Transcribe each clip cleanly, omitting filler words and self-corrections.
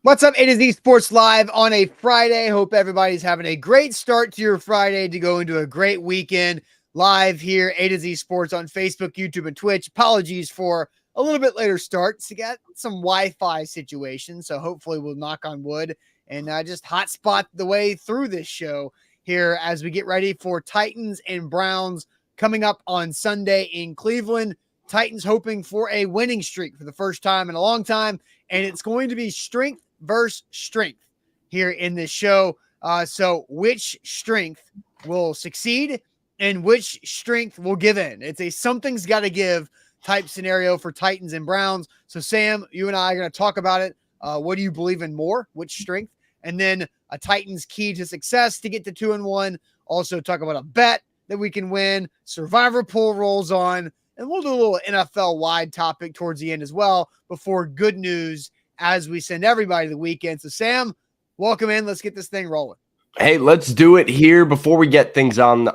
What's up? A to Z Sports Live on a Friday. Hope everybody's having a great start to your Friday to go into a great weekend. Live here, A to Z Sports on Facebook, YouTube, and Twitch. Apologies for a little bit later start. So got some Wi-Fi situation, so hopefully we'll knock on wood and just hotspot the way through this show here as we get ready for Titans and Browns coming up on Sunday in Cleveland. Titans hoping for a winning streak for the first time in a long time, and it's going to be strength versus strength here in this show. So which strength will succeed and which strength will give in? It's a something's got to give type scenario for Titans and Browns. So Sam, you and I are going to talk about it. What do you believe in more? Which strength? And then a Titans key to success to get to 2-1. Also talk about a bet that we can win. Survivor pool rolls on. And we'll do a little NFL wide topic towards the end as well before good news as we send everybody to the weekend. So, Sam, welcome in. Let's get this thing rolling. Hey, let's do it here. Before we get things on,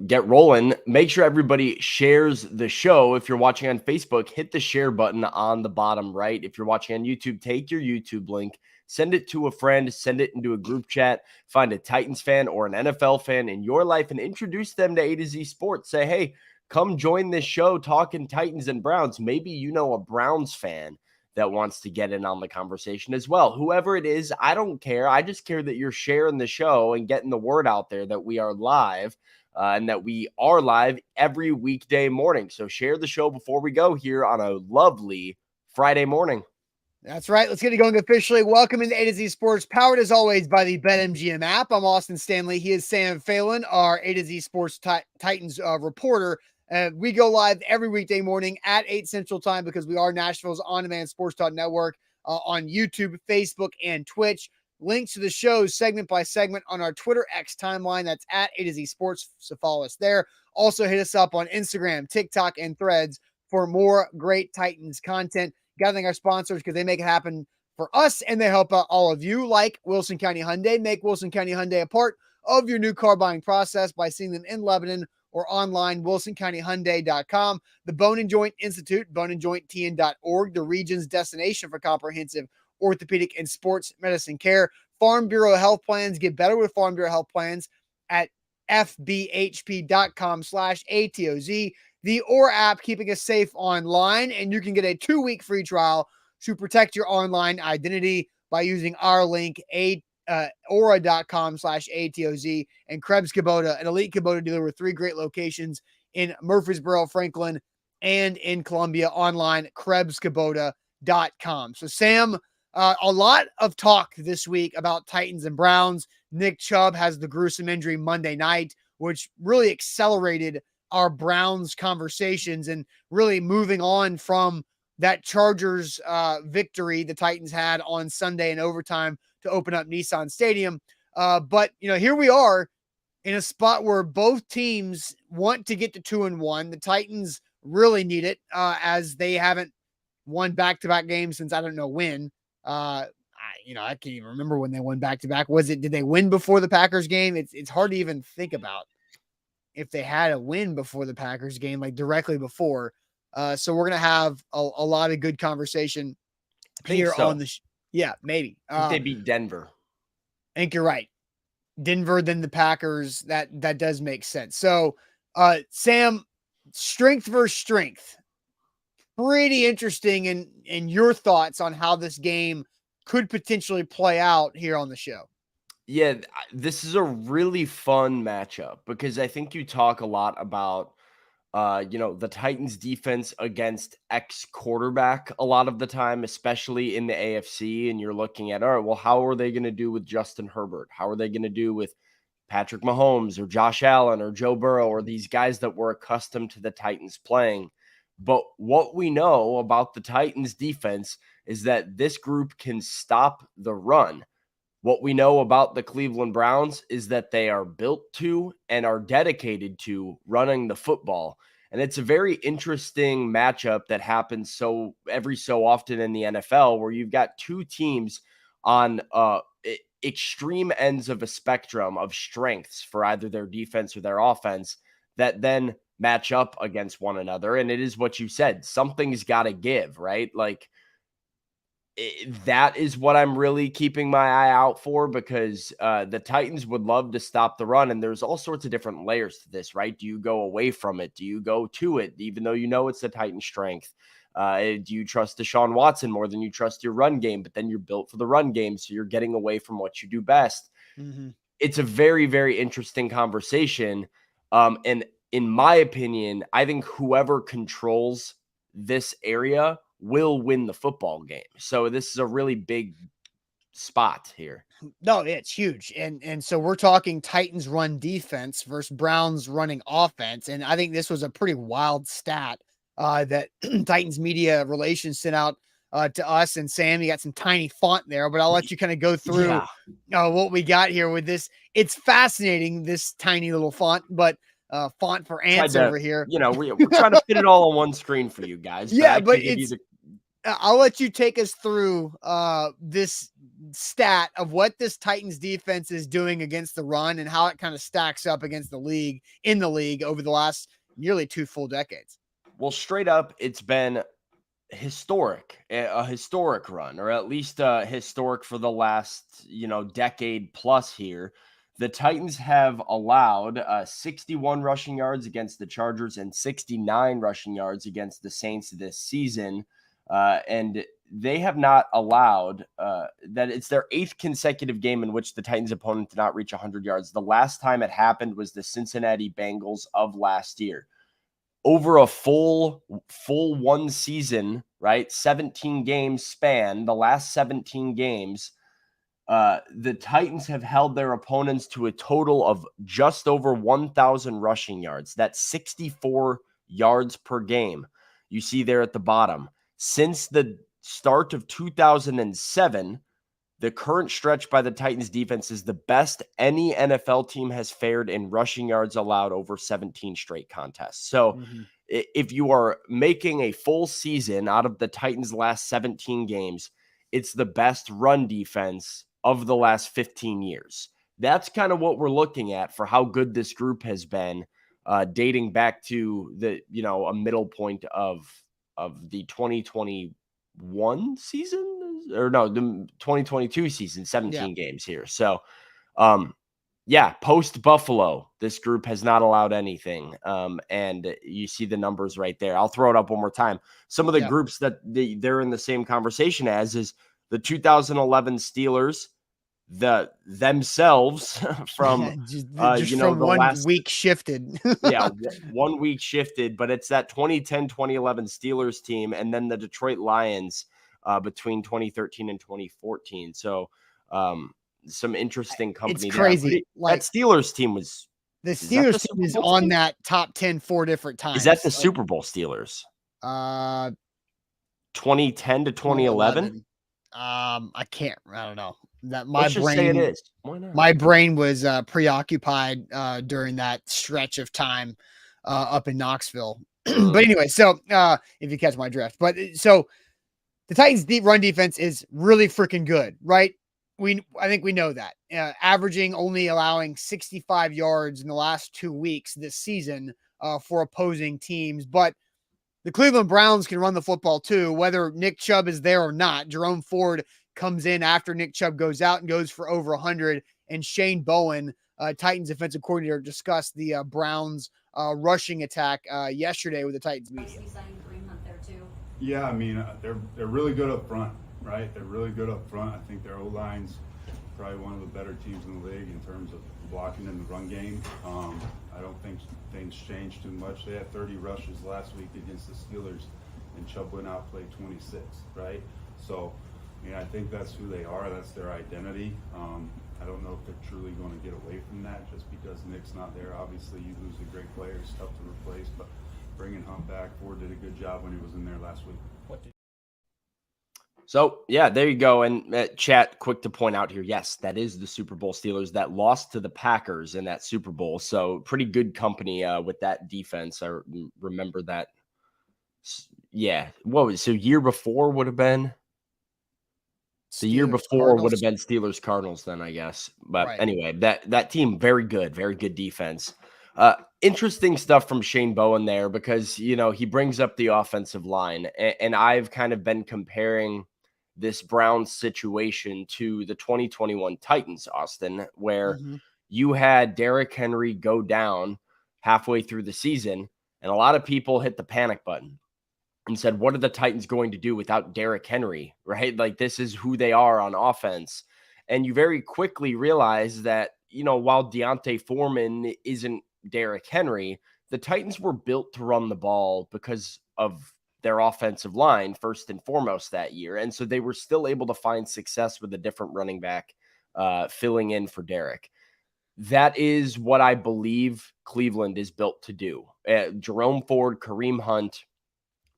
get rolling, make sure everybody shares the show. If you're watching on Facebook, hit the share button on the bottom right. If you're watching on YouTube, take your YouTube link, send it to a friend, send it into a group chat, find a Titans fan or an NFL fan in your life and introduce them to A to Z Sports. Say, hey, come join this show talking Titans and Browns. Maybe you know a Browns fan that wants to get in on the conversation as well. Whoever it is, I don't care. I just care that you're sharing the show and getting the word out there that we are live and that we are live every weekday morning. So share the show before we go here on a lovely Friday morning. That's right. Let's get it going officially. Welcome into A to Z Sports, powered as always by the BetMGM app. I'm Austin Stanley. He is Sam Phelan, our A to Z Sports Titans reporter. We go live every weekday morning at 8 Central Time because we are Nashville's on-demand sports talk network on YouTube, Facebook, and Twitch. Links to the show segment by segment on our Twitter X timeline. That's at A to Z Sports, so follow us there. Also hit us up on Instagram, TikTok, and Threads for more great Titans content. Got to thank our sponsors because they make it happen for us and they help out all of you, like Wilson County Hyundai. Make Wilson County Hyundai a part of your new car buying process by seeing them in Lebanon or online, wilsoncountyhyundai.com. The Bone and Joint Institute, boneandjointtn.org, the region's destination for comprehensive orthopedic and sports medicine care. Farm Bureau Health Plans. Get better with Farm Bureau Health Plans at fbhp.com/ATOZ. The OR app, keeping us safe online, and you can get a 2-week free trial to protect your online identity by using our link, aura.com/ATOZ, and Krebs Kubota, an elite Kubota dealer with 3 great locations in Murfreesboro, Franklin, and in Columbia, online, KrebsKubota.com. So, Sam, a lot of talk this week about Titans and Browns. Nick Chubb has the gruesome injury Monday night, which really accelerated our Browns conversations and really moving on from that Chargers victory the Titans had on Sunday in overtime to open up Nissan Stadium. But, here we are in a spot where both teams want to get to 2-1. The Titans really need it as they haven't won back-to-back games since I don't know when. I can't even remember when they won back-to-back. Did they win before the Packers game? It's hard to even think about if they had a win before the Packers game, like directly before. So we're going to have a lot of good conversation here on the yeah, maybe. They beat Denver. I think you're right. Denver, then the Packers. That does make sense. So, Sam, strength versus strength. Pretty interesting in your thoughts on how this game could potentially play out here on the show. Yeah, this is a really fun matchup because I think you talk a lot about the Titans defense against ex-quarterback a lot of the time, especially in the AFC. And you're looking at, all right, well, how are they going to do with Justin Herbert? How are they going to do with Patrick Mahomes or Josh Allen or Joe Burrow or these guys that were accustomed to the Titans playing? But what we know about the Titans defense is that this group can stop the run. What we know about the Cleveland Browns is that they are built to and are dedicated to running the football. And it's a very interesting matchup that happens every so often in the NFL, where you've got two teams on extreme ends of a spectrum of strengths for either their defense or their offense that then match up against one another. And it is what you said, something's got to give, right? Like, that is what I'm really keeping my eye out for, because the Titans would love to stop the run. And there's all sorts of different layers to this, right? Do you go away from it? Do you go to it, even though you know it's the Titans' strength? Do you trust Deshaun Watson more than you trust your run game? But then you're built for the run game, so you're getting away from what you do best. Mm-hmm. It's a very, very interesting conversation. And in my opinion, I think whoever controls this area will win the football game. So this is a really big spot here. No, it's huge. And so we're talking Titans run defense versus Browns running offense. And I think this was a pretty wild stat that Titans media relations sent out to us. And Sam, you got some tiny font there, but I'll let you kind of go through what we got here with this. It's fascinating, this tiny little font, but font for ants over here. We're trying to fit it all on one screen for you guys. But it's, I'll let you take us through this stat of what this Titans defense is doing against the run and how it kind of stacks up against the league over the last nearly 2 full decades. Well, straight up, it's been a historic run, or at least historic for the last, decade plus here. The Titans have allowed 61 rushing yards against the Chargers and 69 rushing yards against the Saints this season. And they have not allowed that. It's their 8th consecutive game in which the Titans opponent did not reach 100 yards. The last time it happened was the Cincinnati Bengals of last year. Over a full one season, right? 17 games span, the last 17 games, the Titans have held their opponents to a total of just over 1,000 rushing yards. That's 64 yards per game. You see there at the bottom. Since the start of 2007, the current stretch by the Titans defense is the best any NFL team has fared in rushing yards allowed over 17 straight contests. So if you are making a full season out of the Titans' last 17 games, it's the best run defense of the last 15 years. That's kind of what we're looking at for how good this group has been, dating back to the, a middle point of the 2021 season, or no, the 2022 season, 17 games here. So, post Buffalo, this group has not allowed anything. And you see the numbers right there. I'll throw it up one more time. Some of the groups that they're in the same conversation as is the 2011 Steelers, themselves from from one week shifted. 1 week shifted, but it's that 2010-2011 Steelers team, and then the Detroit Lions between 2013 and 2014. So some interesting company. It's crazy. That Steelers team was the Steelers team is on that top 10 4 different times. Is that the Super Bowl Steelers? 2010 to 2011. I don't know. That Let's just say it is. Why not? My brain was preoccupied during that stretch of time up in Knoxville. But anyway, so if you catch my drift, but so the Titans' deep run defense is really freaking good, right? I think we know that, averaging only allowing 65 yards in the last 2 weeks this season for opposing teams, but the Cleveland Browns can run the football too, whether Nick Chubb is there or not. Jerome Ford comes in after Nick Chubb goes out and goes for over 100. And Shane Bowen, Titans defensive coordinator, discussed the Browns rushing attack yesterday with the Titans media. Yeah, I mean, they're really good up front, right? They're really good up front. I think their O-line's probably one of the better teams in the league in terms of blocking in the run game. I don't think things changed too much. They had 30 rushes last week against the Steelers, and Chubb went out, played 26, right? So, I mean, I think that's who they are. That's their identity. I don't know if they're truly going to get away from that just because Nick's not there. Obviously, you lose a great player. It's tough to replace, but bringing Hunt back, Ford did a good job when he was in there last week. So, yeah, there you go. And chat, quick to point out here, yes, that is the Super Bowl Steelers that lost to the Packers in that Super Bowl. So pretty good company with that defense. I remember that. Yeah. What was so year before would have been? The year before would have been Steelers Cardinals then, I guess. But anyway, that team, very good defense. Interesting stuff from Shane Bowen there because, he brings up the offensive line. And I've kind of been comparing this Browns situation to the 2021 Titans, Austin, where you had Derrick Henry go down halfway through the season, and a lot of people hit the panic button and said, what are the Titans going to do without Derrick Henry, right? Like, this is who they are on offense. And you very quickly realize that, while Deontay Foreman isn't Derrick Henry, the Titans were built to run the ball because of their offensive line, first and foremost, that year. And so they were still able to find success with a different running back filling in for Derrick. That is what I believe Cleveland is built to do. Jerome Ford, Kareem Hunt,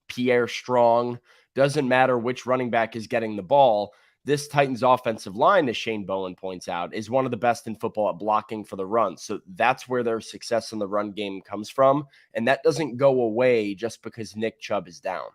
Pierre Strong, doesn't matter which running back is getting the ball. This Titans offensive line, as Shane Bowen points out, is one of the best in football at blocking for the run. So that's where their success in the run game comes from. And that doesn't go away just because Nick Chubb is down.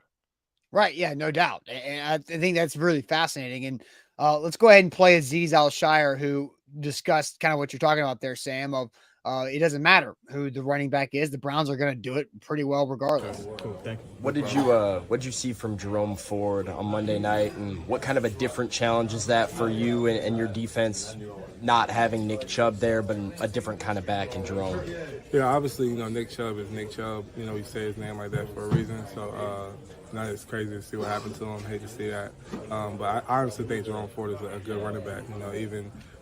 Right. Yeah, no doubt. And I think that's really fascinating. And let's go ahead and play Azeez Al-Shire, who discussed kind of what you're talking about there, Sam, of it doesn't matter who the running back is. The Browns are going to do it pretty well regardless. Cool. Thank you. What did you see from Jerome Ford on Monday night, and what kind of a different challenge is that for you and your defense, not having Nick Chubb there, but a different kind of back in Jerome? Yeah, obviously, Nick Chubb is Nick Chubb. We say his name like that for a reason. So, it's crazy to see what happened to him. Hate to see that. But I honestly think Jerome Ford is a good running back.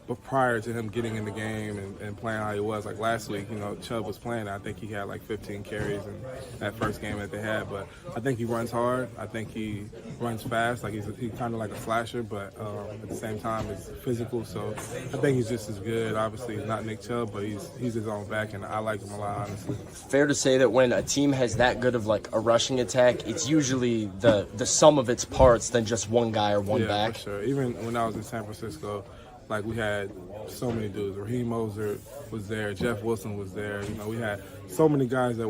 But prior to him getting in the game and playing how he was, like last week, Chubb was playing. I think he had like 15 carries in that first game that they had. But I think he runs hard. I think he runs fast. Like he's kind of like a slasher, but at the same time, he's physical. So I think he's just as good. Obviously, he's not Nick Chubb, but he's his own back, and I like him a lot, honestly. Fair to say that when a team has that good of like a rushing attack, it's usually the sum of its parts than just one guy or one back. For sure. Even when I was in San Francisco, like we had so many dudes. Raheem Mostert was there. Jeff Wilson was there. We had so many guys that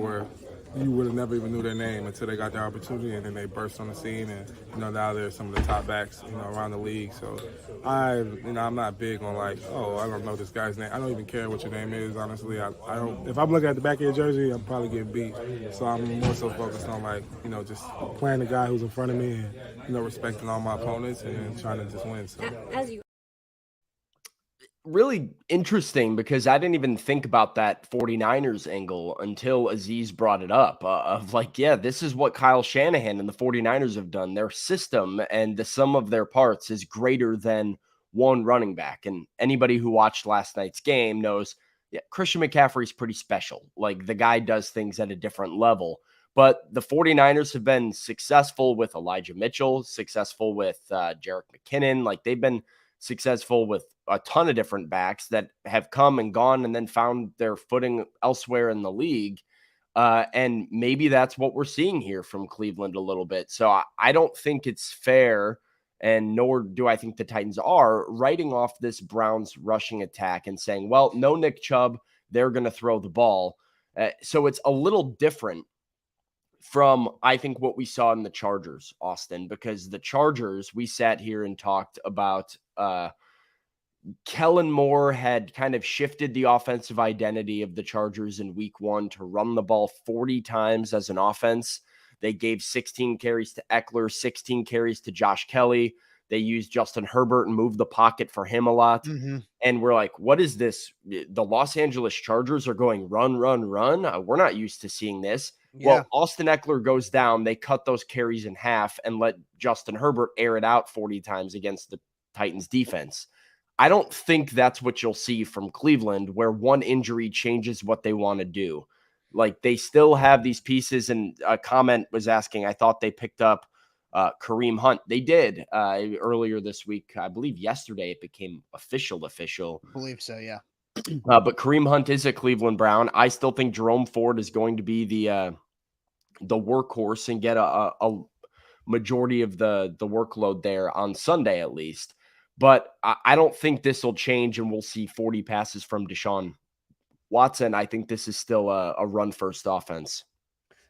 you would have never even knew their name until they got their opportunity, and then they burst on the scene. And now they're some of the top backs, around the league. So I'm not big on like, I don't know this guy's name. I don't even care what your name is. Honestly, I don't. If I'm looking at the back of your jersey, I'm probably getting beat. So I'm more so focused on like, just playing the guy who's in front of me and respecting all my opponents and trying to just win. So. Really interesting, because I didn't even think about that 49ers angle until Azeez brought it up of like, this is what Kyle Shanahan and the 49ers have done. Their system and the sum of their parts is greater than one running back. And anybody who watched last night's game knows Christian McCaffrey's pretty special. Like, the guy does things at a different level. But the 49ers have been successful with Elijah Mitchell, successful with Jerick McKinnon. Like, they've been successful with a ton of different backs that have come and gone and then found their footing elsewhere in the league. And maybe that's what we're seeing here from Cleveland a little bit. So I don't think it's fair, and nor do I think the Titans are, writing off this Browns rushing attack and saying, well, no Nick Chubb, they're going to throw the ball. So it's a little different from, I think, what we saw in the Chargers, Austin, because the Chargers, we sat here and talked about Kellen Moore had kind of shifted the offensive identity of the Chargers in week 1 to run the ball 40 times as an offense. They gave 16 carries to Eckler, 16 carries to Josh Kelly. They used Justin Herbert and moved the pocket for him a lot. And we're like, what is this? The Los Angeles Chargers are going run, run, run. We're not used to seeing this. Well, Austin Eckler goes down. They cut those carries in half and let Justin Herbert air it out 40 times against the Titans defense. I don't think that's what you'll see from Cleveland, where one injury changes what they want to do. Like, they still have these pieces, and a comment was asking, I thought they picked up Kareem Hunt. They did earlier this week. I believe yesterday it became official. I believe so, yeah. But Kareem Hunt is a Cleveland Brown. I still think Jerome Ford is going to be the workhorse and get a majority of the workload there on Sunday at least. But I don't think this will change, and we'll see 40 passes from Deshaun Watson. I think this is still a run-first offense.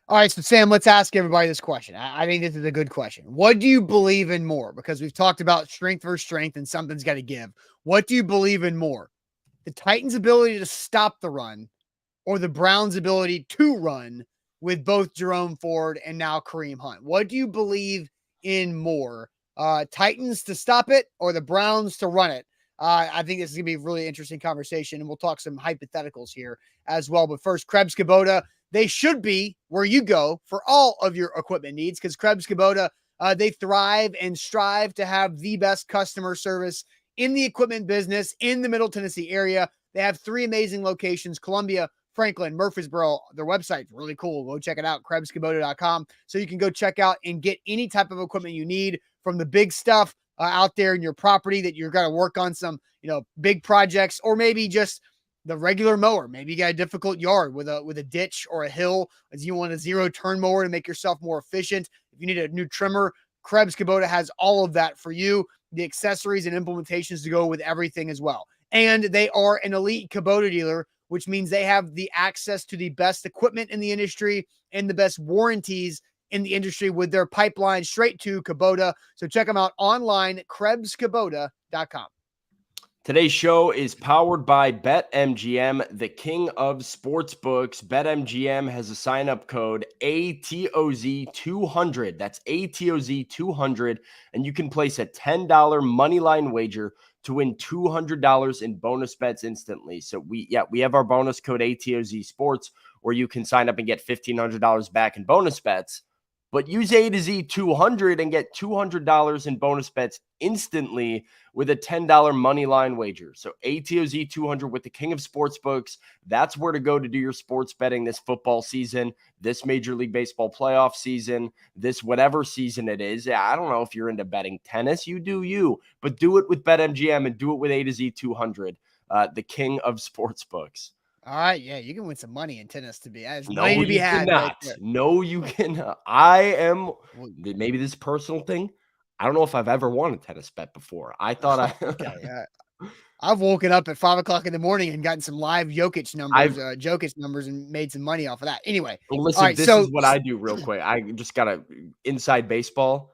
All right, so Sam, let's ask everybody this question. I think this is a good question. What do you believe in more? Because we've talked about strength versus strength, and something's got to give. What do you believe in more? The Titans' ability to stop the run, or the Browns' ability to run with both Jerome Ford and now Kareem Hunt? What do you believe in more Titans to stop it or the Browns to run it? I think this is going to be a really interesting conversation, and we'll talk some hypotheticals here as well. But first, Krebs Kubota, they should be where you go for all of your equipment needs, because Krebs Kubota, they thrive and strive to have the best customer service in the equipment business in the Middle Tennessee area. They have 3 amazing locations: Columbia, Franklin, Murfreesboro. Their website's really cool. Go check it out, KrebsKubota.com. So you can go check out and get any type of equipment you need, from the big stuff out there in your property that you're going to work on some, big projects, or maybe just the regular mower. Maybe you got a difficult yard with a ditch or a hill, as you want a 0-turn mower to make yourself more efficient. If you need a new trimmer, Krebs Kubota has all of that for you. The accessories and implementations to go with everything as well. And they are an elite Kubota dealer, which means they have the access to the best equipment in the industry and the best warranties in the industry with their pipeline straight to Kubota. So check them out online, KrebsKubota.com. Today's show is powered by BetMGM, the king of sportsbooks. BetMGM has a sign-up code ATOZ200. That's ATOZ200, and you can place a $10 moneyline wager to win $200 in bonus bets instantly. So we have our bonus code ATOZ Sports, where you can sign up and get $1,500 back in bonus bets. But use A to Z 200 and get $200 in bonus bets instantly with a $10 money line wager. So ATOZ 200 with the king of sportsbooks. That's where to go to do your sports betting this football season, this Major League Baseball playoff season, this whatever season it is. I don't know if you're into betting tennis. You do you. But do it with BetMGM and do it with A to Z 200, the king of sportsbooks. All right, yeah, you can win some money in tennis to be. There's No, money to be you had. cannot. Right, No, you cannot. I am, maybe this personal thing, I don't know if I've ever won a tennis bet before. I thought I've woken up at 5 o'clock in the morning and gotten some live Jokic numbers and made some money off of that. Anyway, listen, right, this is what I do real quick. I just got to inside baseball.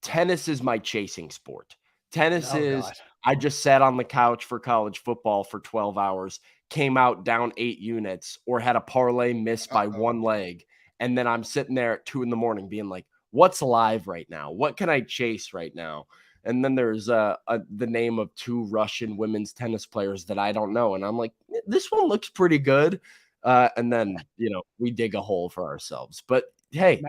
Tennis is my chasing sport. Tennis is, God. I just sat on the couch for college football for 12 hours, came out down 8 units, or had a parlay missed by one leg. And then I'm sitting there at 2 a.m. being like, what's live right now? What can I chase right now? And then there's the name of 2 Russian women's tennis players that I don't know. And I'm like, this one looks pretty good. And then, we dig a hole for ourselves. But hey,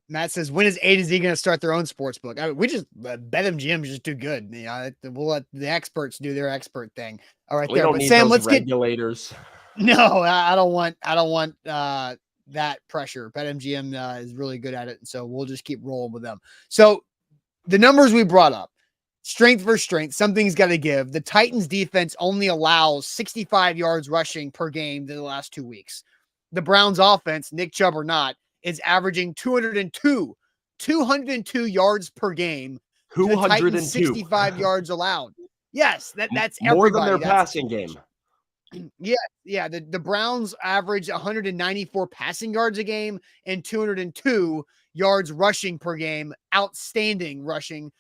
Matt says, when is A to Z going to start their own sports book? We just BetMGM just do good. We'll let the experts do their expert thing. All right, we don't need Sam, let's regulators. No, I don't want that pressure. BetMGM is really good at it, and so we'll just keep rolling with them. So the numbers we brought up, strength for strength, something's got to give. The Titans defense only allows 65 yards rushing per game in the last 2 weeks. The Browns offense, Nick Chubb or not, is averaging 202 yards per game. 202. 65 yards allowed. Yes, that's more everybody. than their passing game. Yeah. The Browns average 194 passing yards a game and 202 yards rushing per game. Outstanding rushing.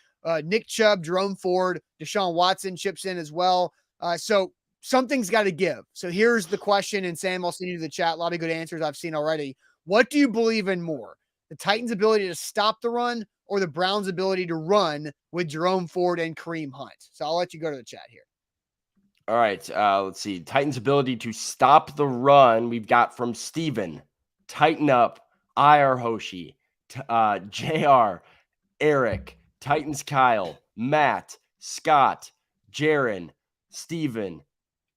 Nick Chubb, Jerome Ford, Deshaun Watson chips in as well. So something's got to give. So here's the question, and Sam, I'll send you to the chat. A lot of good answers I've seen already. What do you believe in more? The Titans' ability to stop the run or the Browns' ability to run with Jerome Ford and Kareem Hunt? So I'll let you go to the chat here. All right. Let's see. Titans' ability to stop the run. We've got from Steven, Tighten Up, IR Hoshi, JR, Eric, Titans Kyle, Matt, Scott, Jaron, Steven.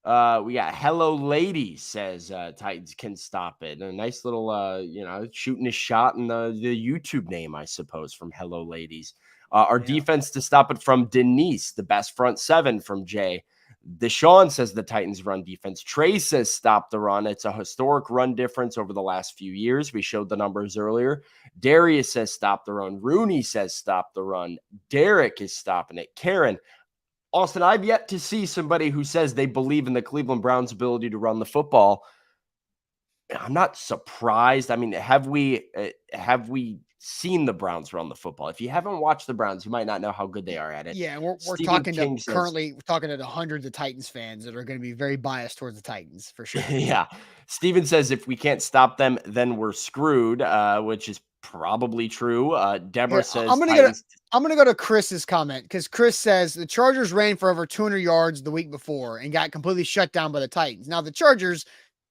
We got Hello Lady says Titans can stop it. A nice little, shooting a shot in the YouTube name, I suppose, from Hello Ladies. Our defense to stop it from Denise, the best front 7 from Jay. Deshaun says the Titans run defense. Trey says stop the run. It's a historic run difference over the last few years. We showed the numbers earlier. Darius says stop the run. Rooney says stop the run. Derek is stopping it. Karen, Austin, I've yet to see somebody who says they believe in the Cleveland Browns' ability to run the football. I'm not surprised. I mean, have we seen the Browns run the football? If you haven't watched the Browns, you might not know how good they are at it. Yeah, we're talking to hundreds of Titans fans that are going to be very biased towards the Titans for sure. Yeah. Steven says if we can't stop them, then we're screwed, which is probably true. Deborah Here, says I'm gonna go to Chris's comment because Chris says the Chargers ran for over 200 yards the week before and got completely shut down by the Titans. Now the Chargers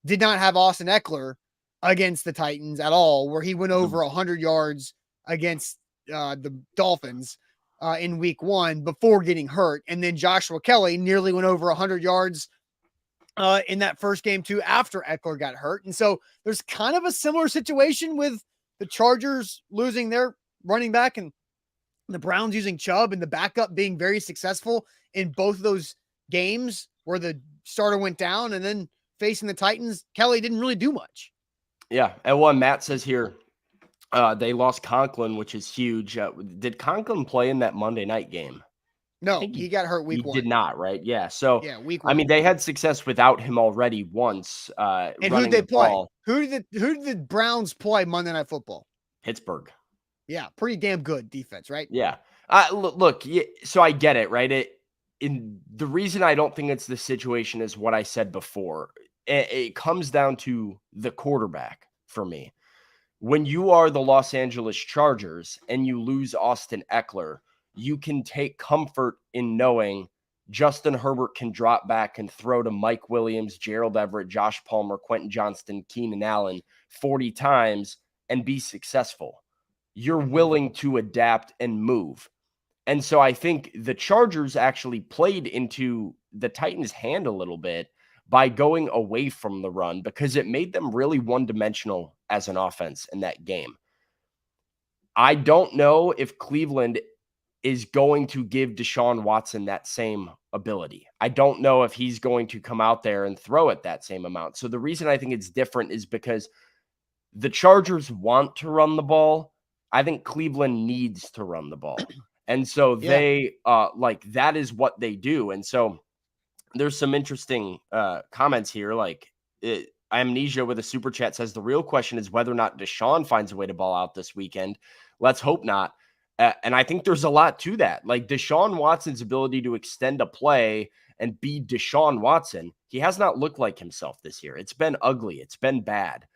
did not have Austin Eckler against the Titans at all, where he went over 100 yards against the Dolphins in week 1 before getting hurt, and then Joshua Kelly nearly went over 100 yards in that first game too after Eckler got hurt. And so there's kind of a similar situation with the Chargers losing their running back and the Browns using Chubb and the backup being very successful in both of those games where the starter went down, and then facing the Titans, Kelly didn't really do much. Yeah. And one Matt says here, they lost Conklin, which is huge. Did Conklin play in that Monday night game? No, he got hurt week 1. He did not, right? Yeah. So, yeah, week 1. I mean, they had success without him already once. And who did they play? Who did the Browns play Monday Night Football? Pittsburgh. Yeah, pretty damn good defense, right? Yeah. Look, so I get it, right? The reason I don't think it's the situation is what I said before. It comes down to the quarterback for me. When you are the Los Angeles Chargers and you lose Austin Eckler, you can take comfort in knowing Justin Herbert can drop back and throw to Mike Williams, Gerald Everett, Josh Palmer, Quentin Johnston, Keenan Allen 40 times and be successful. You're willing to adapt and move. And so I think the Chargers actually played into the Titans' hand a little bit by going away from the run because it made them really one-dimensional as an offense in that game. I don't know if Cleveland is going to give Deshaun Watson that same ability. I don't know if he's going to come out there and throw it that same amount. So the reason I think it's different is because the Chargers want to run the ball. I think Cleveland needs to run the ball. And so they that is what they do. And so there's some interesting comments here. Amnesia with a super chat says the real question is whether or not Deshaun finds a way to ball out this weekend. Let's hope not. And I think there's a lot to that. Like Deshaun Watson's ability to extend a play and be Deshaun Watson, he has not looked like himself this year. It's been ugly. It's been bad.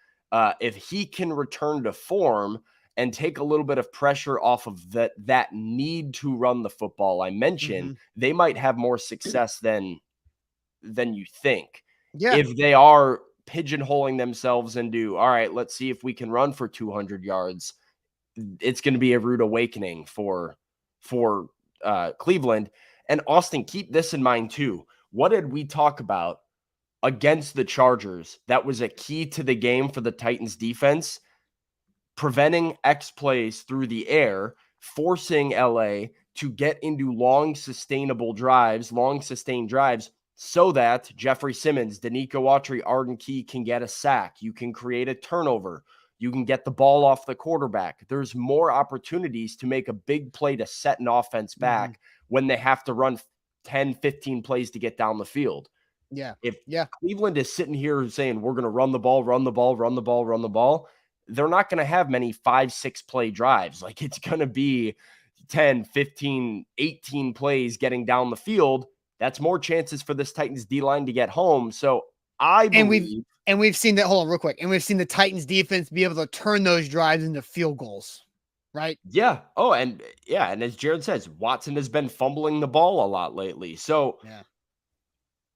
If he can return to form and take a little bit of pressure off of that need to run the football I mentioned, they might have more success than you think. Yeah. If they are pigeonholing themselves into, all right, let's see if we can run for 200 yards. It's going to be a rude awakening for Cleveland. And Austin, keep this in mind too. What did we talk about against the Chargers that was a key to the game for the Titans defense? Preventing X plays through the air, forcing LA to get into long sustained drives, so that Jeffrey Simmons, Danico Autry, Arden Key can get a sack. You can create a turnover. You can get the ball off the quarterback. There's more opportunities to make a big play to set an offense back when they have to run 10, 15 plays to get down the field. Yeah. If Cleveland is sitting here saying we're going to run the ball, they're not going to have many 5-6 play drives. Like it's going to be 10, 15, 18 plays getting down the field. That's more chances for this Titans D-line to get home. So I believe... And we've seen that, hold on real quick. And we've seen the Titans defense be able to turn those drives into field goals, right? Yeah. Oh, and as Jared says, Watson has been fumbling the ball a lot lately. So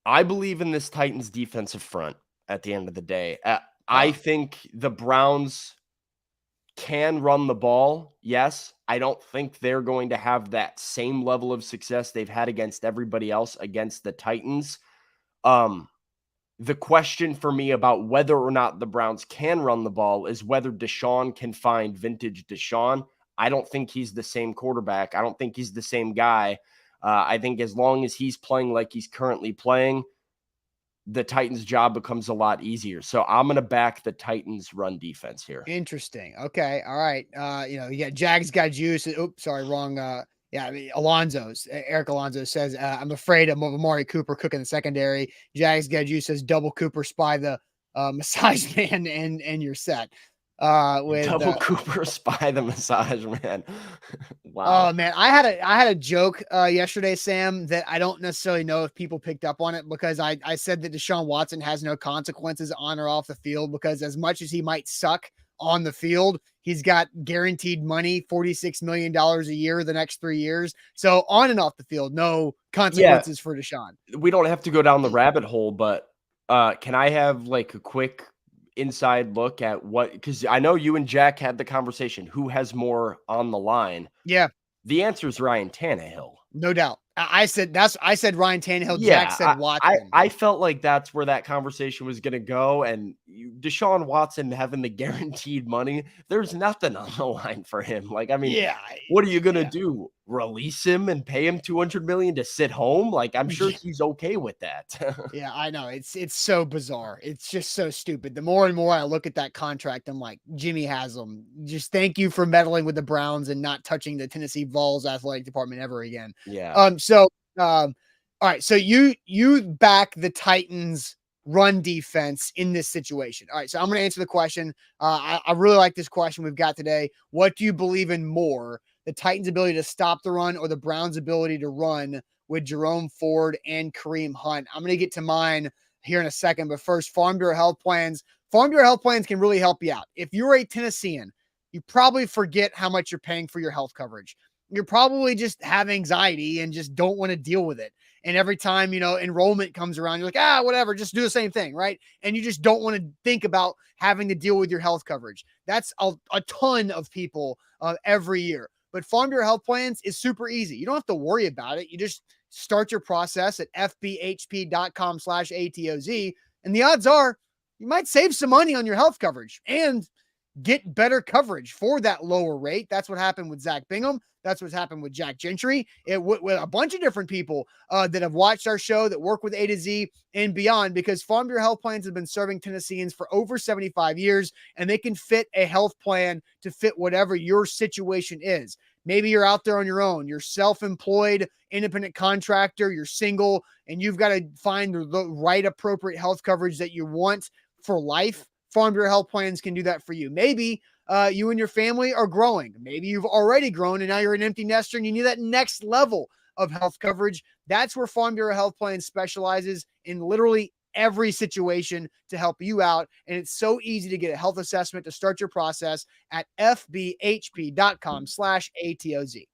I believe in this Titans defensive front at the end of the day. I think the Browns can run the ball. Yes. I don't think they're going to have that same level of success they've had against everybody else against the Titans. The question for me about whether or not the Browns can run the ball is whether Deshaun can find vintage Deshaun. I don't think he's the same quarterback. I don't think he's the same guy. I think as long as he's playing like he's currently playing, the Titans' job becomes a lot easier. So I'm going to back the Titans' run defense here. Interesting. Okay. All right. You got Jags got juice. Oops, sorry, wrong. Eric Alonso says, I'm afraid of Amari Cooper cooking the secondary. Jags got juice says double Cooper spy the massage man and you're set. Double Cooper spy the massage man. Wow. Oh man, I had a joke yesterday, Sam, that I don't necessarily know if people picked up on it because I said that Deshaun Watson has no consequences on or off the field because as much as he might suck on the field. He's got guaranteed money, $46 million a year the next 3 years. So on and off the field, no consequences for Deshaun. We don't have to go down the rabbit hole, but can I have like a quick inside look at what, because I know you and Jack had the conversation, who has more on the line? Yeah. The answer is Ryan Tannehill. No doubt. I said Ryan Tannehill. Yeah, Jack said Watson. I felt like that's where that conversation was going to go. And Deshaun Watson having the guaranteed money, there's nothing on the line for him. Like, I mean, what are you going to do? Release him and pay him $200 million to sit home? Like, I'm sure he's okay with that. Yeah, I know. It's so bizarre. It's just so stupid. The more and more I look at that contract, I'm like, Jimmy Haslam, just thank you for meddling with the Browns and not touching the Tennessee Vols athletic department ever again. Yeah. All right. So you back the Titans run defense in this situation. All right. So I'm going to answer the question. I really like this question we've got today. What do you believe in more, the Titans' ability to stop the run or the Browns' ability to run with Jerome Ford and Kareem Hunt? I'm going to get to mine here in a second, but first, Farm Bureau Health Plans. Farm Bureau Health Plans can really help you out. If you're a Tennessean, you probably forget how much you're paying for your health coverage. You're probably just have anxiety and just don't want to deal with it. And every time, enrollment comes around, you're like, whatever, just do the same thing, right? And you just don't want to think about having to deal with your health coverage. That's a ton of people every year. But Farm Bureau Health Plans is super easy. You don't have to worry about it. You just start your process at fbhp.com/ATOZ. And the odds are you might save some money on your health coverage and get better coverage for that lower rate. That's what happened with Zach Bingham. That's what's happened with Jack Gentry. With a bunch of different people that have watched our show that work with A to Z and beyond, because Farm Bureau Health Plans have been serving Tennesseans for over 75 years, and they can fit a health plan to fit whatever your situation is. Maybe you're out there on your own. You're self-employed, independent contractor. You're single, and you've got to find the right appropriate health coverage that you want for life. Farm Bureau Health Plans can do that for you. Maybe you and your family are growing. Maybe you've already grown and now you're an empty nester and you need that next level of health coverage. That's where Farm Bureau Health Plans specializes in literally every situation to help you out. And it's so easy to get a health assessment to start your process at fbhp.com/ATOZ.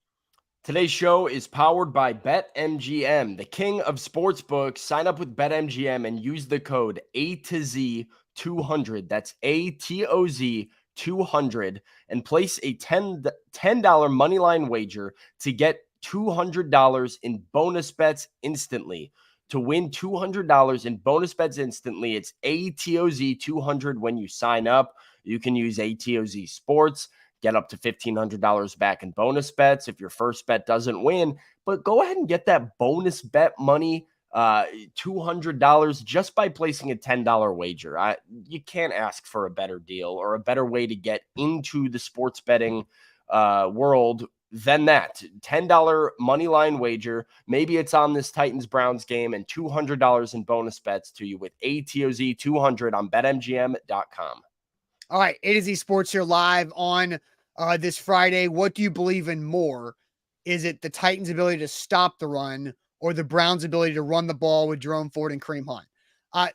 Today's show is powered by BetMGM, the king of sportsbooks. Sign up with BetMGM and use the code ATOZ200. That's ATOZ 200, and place a $10 moneyline wager to get $200 in bonus bets instantly. To win $200 in bonus bets instantly, it's ATOZ 200 when you sign up. You can use ATOZ Sports, get up to $1,500 back in bonus bets if your first bet doesn't win, but go ahead and get that bonus bet money, $200 just by placing a $10 wager. You can't ask for a better deal or a better way to get into the sports betting world than that. $10 money line wager. Maybe it's on this Titans-Browns game, and $200 in bonus bets to you with ATOZ 200 on BetMGM.com. All right, A to Z Sports here live on this Friday. What do you believe in more? Is it the Titans' ability to stop the run or the Browns' ability to run the ball with Jerome Ford and Kareem Hunt?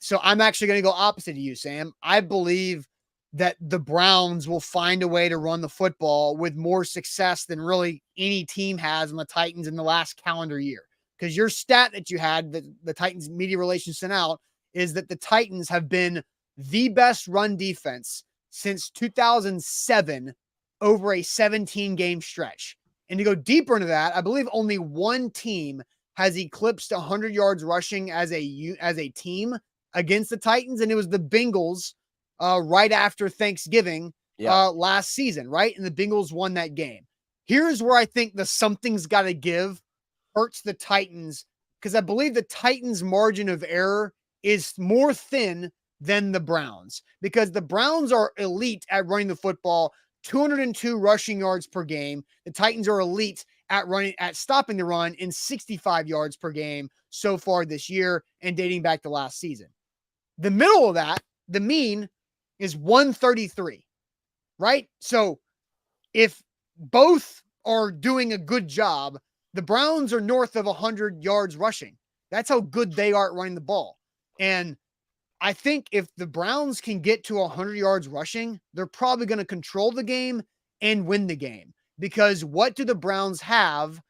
So I'm actually going to go opposite of you, Sam. I believe that the Browns will find a way to run the football with more success than really any team has on the Titans in the last calendar year. Because your stat that you had, that the Titans media relations sent out, is that the Titans have been the best run defense since 2007 over a 17-game stretch. And to go deeper into that, I believe only one team has eclipsed 100 yards rushing as a team against the Titans, and it was the Bengals right after Thanksgiving last season, right? And the Bengals won that game. Here's where I think the something's got to give hurts the Titans, because I believe the Titans' margin of error is more thin than the Browns, because the Browns are elite at running the football, 202 rushing yards per game. The Titans are elite at stopping the run in 65 yards per game so far this year and dating back to last season. The middle of that, the mean, is 133, right? So if both are doing a good job, the Browns are north of 100 yards rushing. That's how good they are at running the ball. And I think if the Browns can get to 100 yards rushing, they're probably going to control the game and win the game. Because what do the Browns have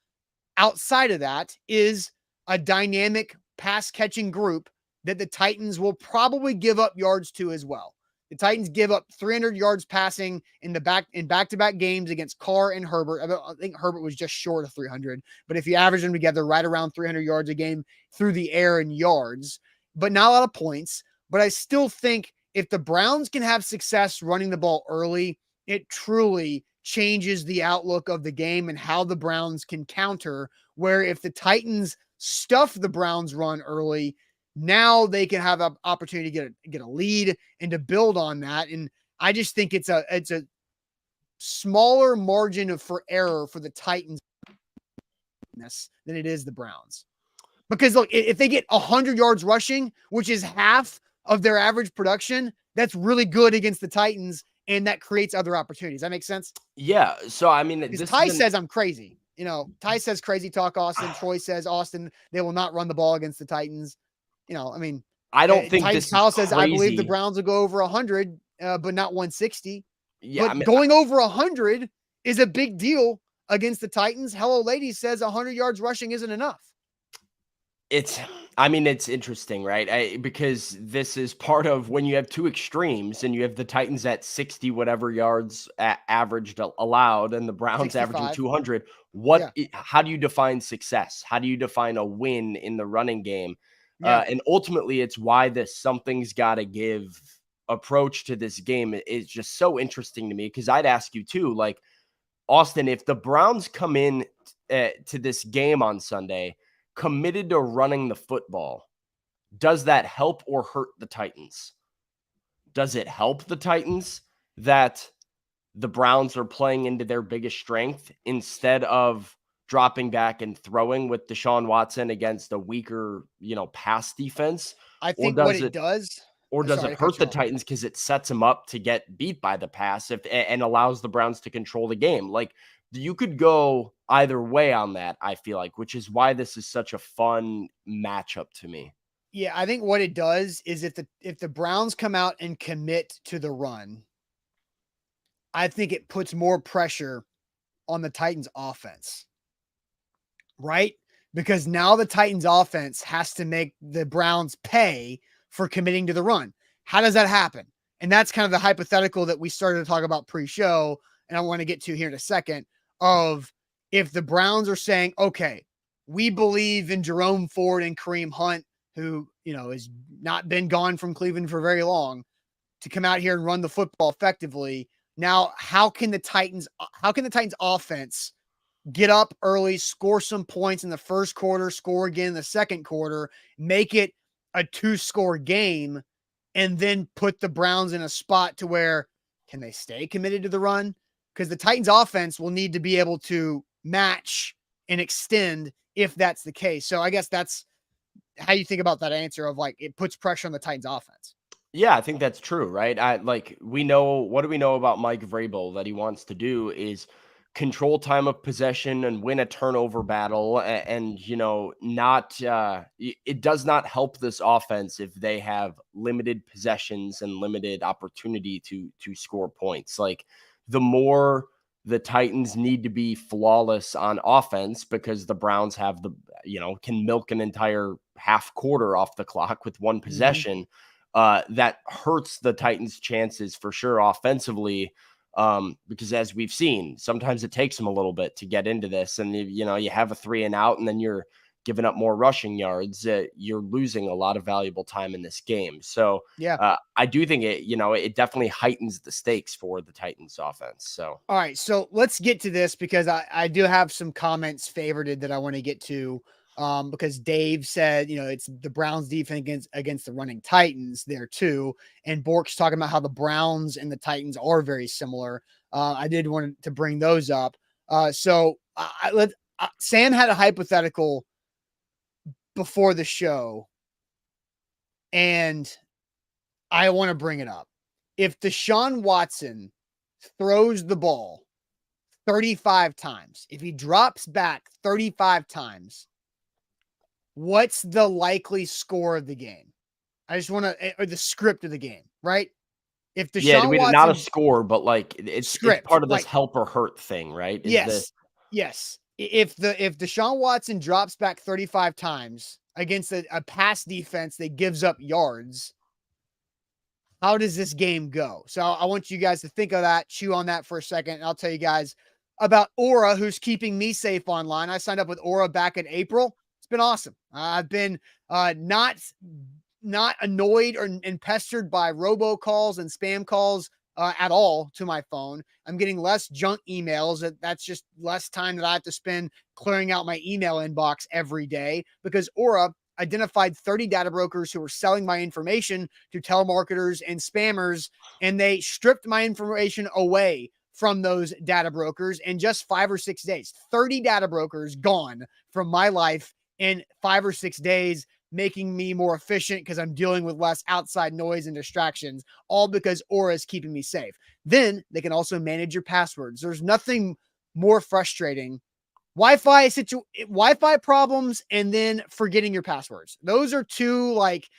outside of that is a dynamic pass catching group that the Titans will probably give up yards to as well. The Titans give up 300 yards passing in back-to-back games against Carr and Herbert. I think Herbert was just short of 300, but if you average them together, right around 300 yards a game through the air in yards, but not a lot of points. But I still think if the Browns can have success running the ball early, it truly changes the outlook of the game and how the Browns can counter, where if the Titans stuff the Browns run early, now they can have an opportunity to get a lead and to build on that. And I just think it's a smaller margin for error for the Titans than it is the Browns. Because look, if they get 100 yards rushing, which is half of their average production, that's really good against the Titans, and that creates other opportunities. That makes sense? Yeah. So, I mean, because Ty says I'm crazy. Ty says crazy talk, Austin. Troy says, Austin, they will not run the ball against the Titans. I mean, I don't think Kyle says, I believe the Browns will go over 100, but not 160. Yeah. But going over 100 is a big deal against the Titans. Hello Ladies says 100 yards rushing isn't enough. It's interesting, right? Because this is part of when you have two extremes and you have the Titans at 60 whatever yards averaged allowed and the Browns 65. averaging 200. How do you define success? How do you define a win in the running game? Yeah. And ultimately, it's why this something's got to give approach to this game is just so interesting to me, because I'd ask you too, like, Austin, if the Browns come in to this game on Sunday committed to running the football, does that help or hurt the Titans? Does it help the Titans that the Browns are playing into their biggest strength instead of dropping back and throwing with Deshaun Watson against a weaker, pass defense? I think does it hurt the Titans because it sets them up to get beat by the pass and allows the Browns to control the game? Like, you could go either way on that, I feel like, which is why this is such a fun matchup to me. Yeah, I think what it does is if the Browns come out and commit to the run, I think it puts more pressure on the Titans offense. Right? Because now the Titans offense has to make the Browns pay for committing to the run. How does that happen? And that's kind of the hypothetical that we started to talk about pre-show, and I want to get to here in a second, of if the Browns are saying, okay, we believe in Jerome Ford and Kareem Hunt, who, has not been gone from Cleveland for very long, to come out here and run the football effectively. Now, how can the Titans offense get up early, score some points in the first quarter, score again in the second quarter, make it a 2-score game, and then put the Browns in a spot to where can they stay committed to the run? Because the Titans offense will need to be able to match and extend if that's the case. So I guess that's how you think about that answer of, like, it puts pressure on the Titans offense. Yeah, I think that's true, right? We know, what do we know about Mike Vrabel that he wants to do is control time of possession and win a turnover battle. And it does not help this offense if they have limited possessions and limited opportunity to score points. Like, the more the Titans need to be flawless on offense, because the Browns have can milk an entire half quarter off the clock with one possession. That hurts the Titans' chances for sure offensively. Because as we've seen, sometimes it takes them a little bit to get into this, and you have a 3 and out, and then you're giving up more rushing yards. You're losing a lot of valuable time in this game. So yeah, I do think it definitely heightens the stakes for the Titans offense. So all right, so let's get to this, because I do have some comments favorited that I want to get to. Because Dave said, it's the Browns defense against the running Titans there too. And Bork's talking about how the Browns and the Titans are very similar. I did want to bring those up. So Sam had a hypothetical before the show, and I want to bring it up. If Deshaun Watson throws the ball 35 times, if he drops back 35 times, what's the likely score of the game? I just want to, or the script of the game, right? If Yeah, Deshaun not a Watson score, but like it's script, part of this like, help or hurt thing, right? Is this yes, yes. If Deshaun Watson drops back 35 times against a pass defense that gives up yards, how does this game go? So I want you guys to think of that, chew on that for a second. And I'll tell you guys about Aura, who's keeping me safe online. I signed up with Aura back in April. It's been awesome. I've been not annoyed and pestered by robocalls and spam calls at all to my phone. I'm getting less junk emails. That's just less time that I have to spend clearing out my email inbox every day, because Aura identified 30 data brokers who were selling my information to telemarketers and spammers, and they stripped my information away from those data brokers in just 5 or 6 days. 30 data brokers gone from my life in 5 or 6 days, making me more efficient because I'm dealing with less outside noise and distractions, all because Aura is keeping me safe. Then they can also manage your passwords. There's nothing more frustrating. Wi-Fi problems and then forgetting your passwords. Those are two, like,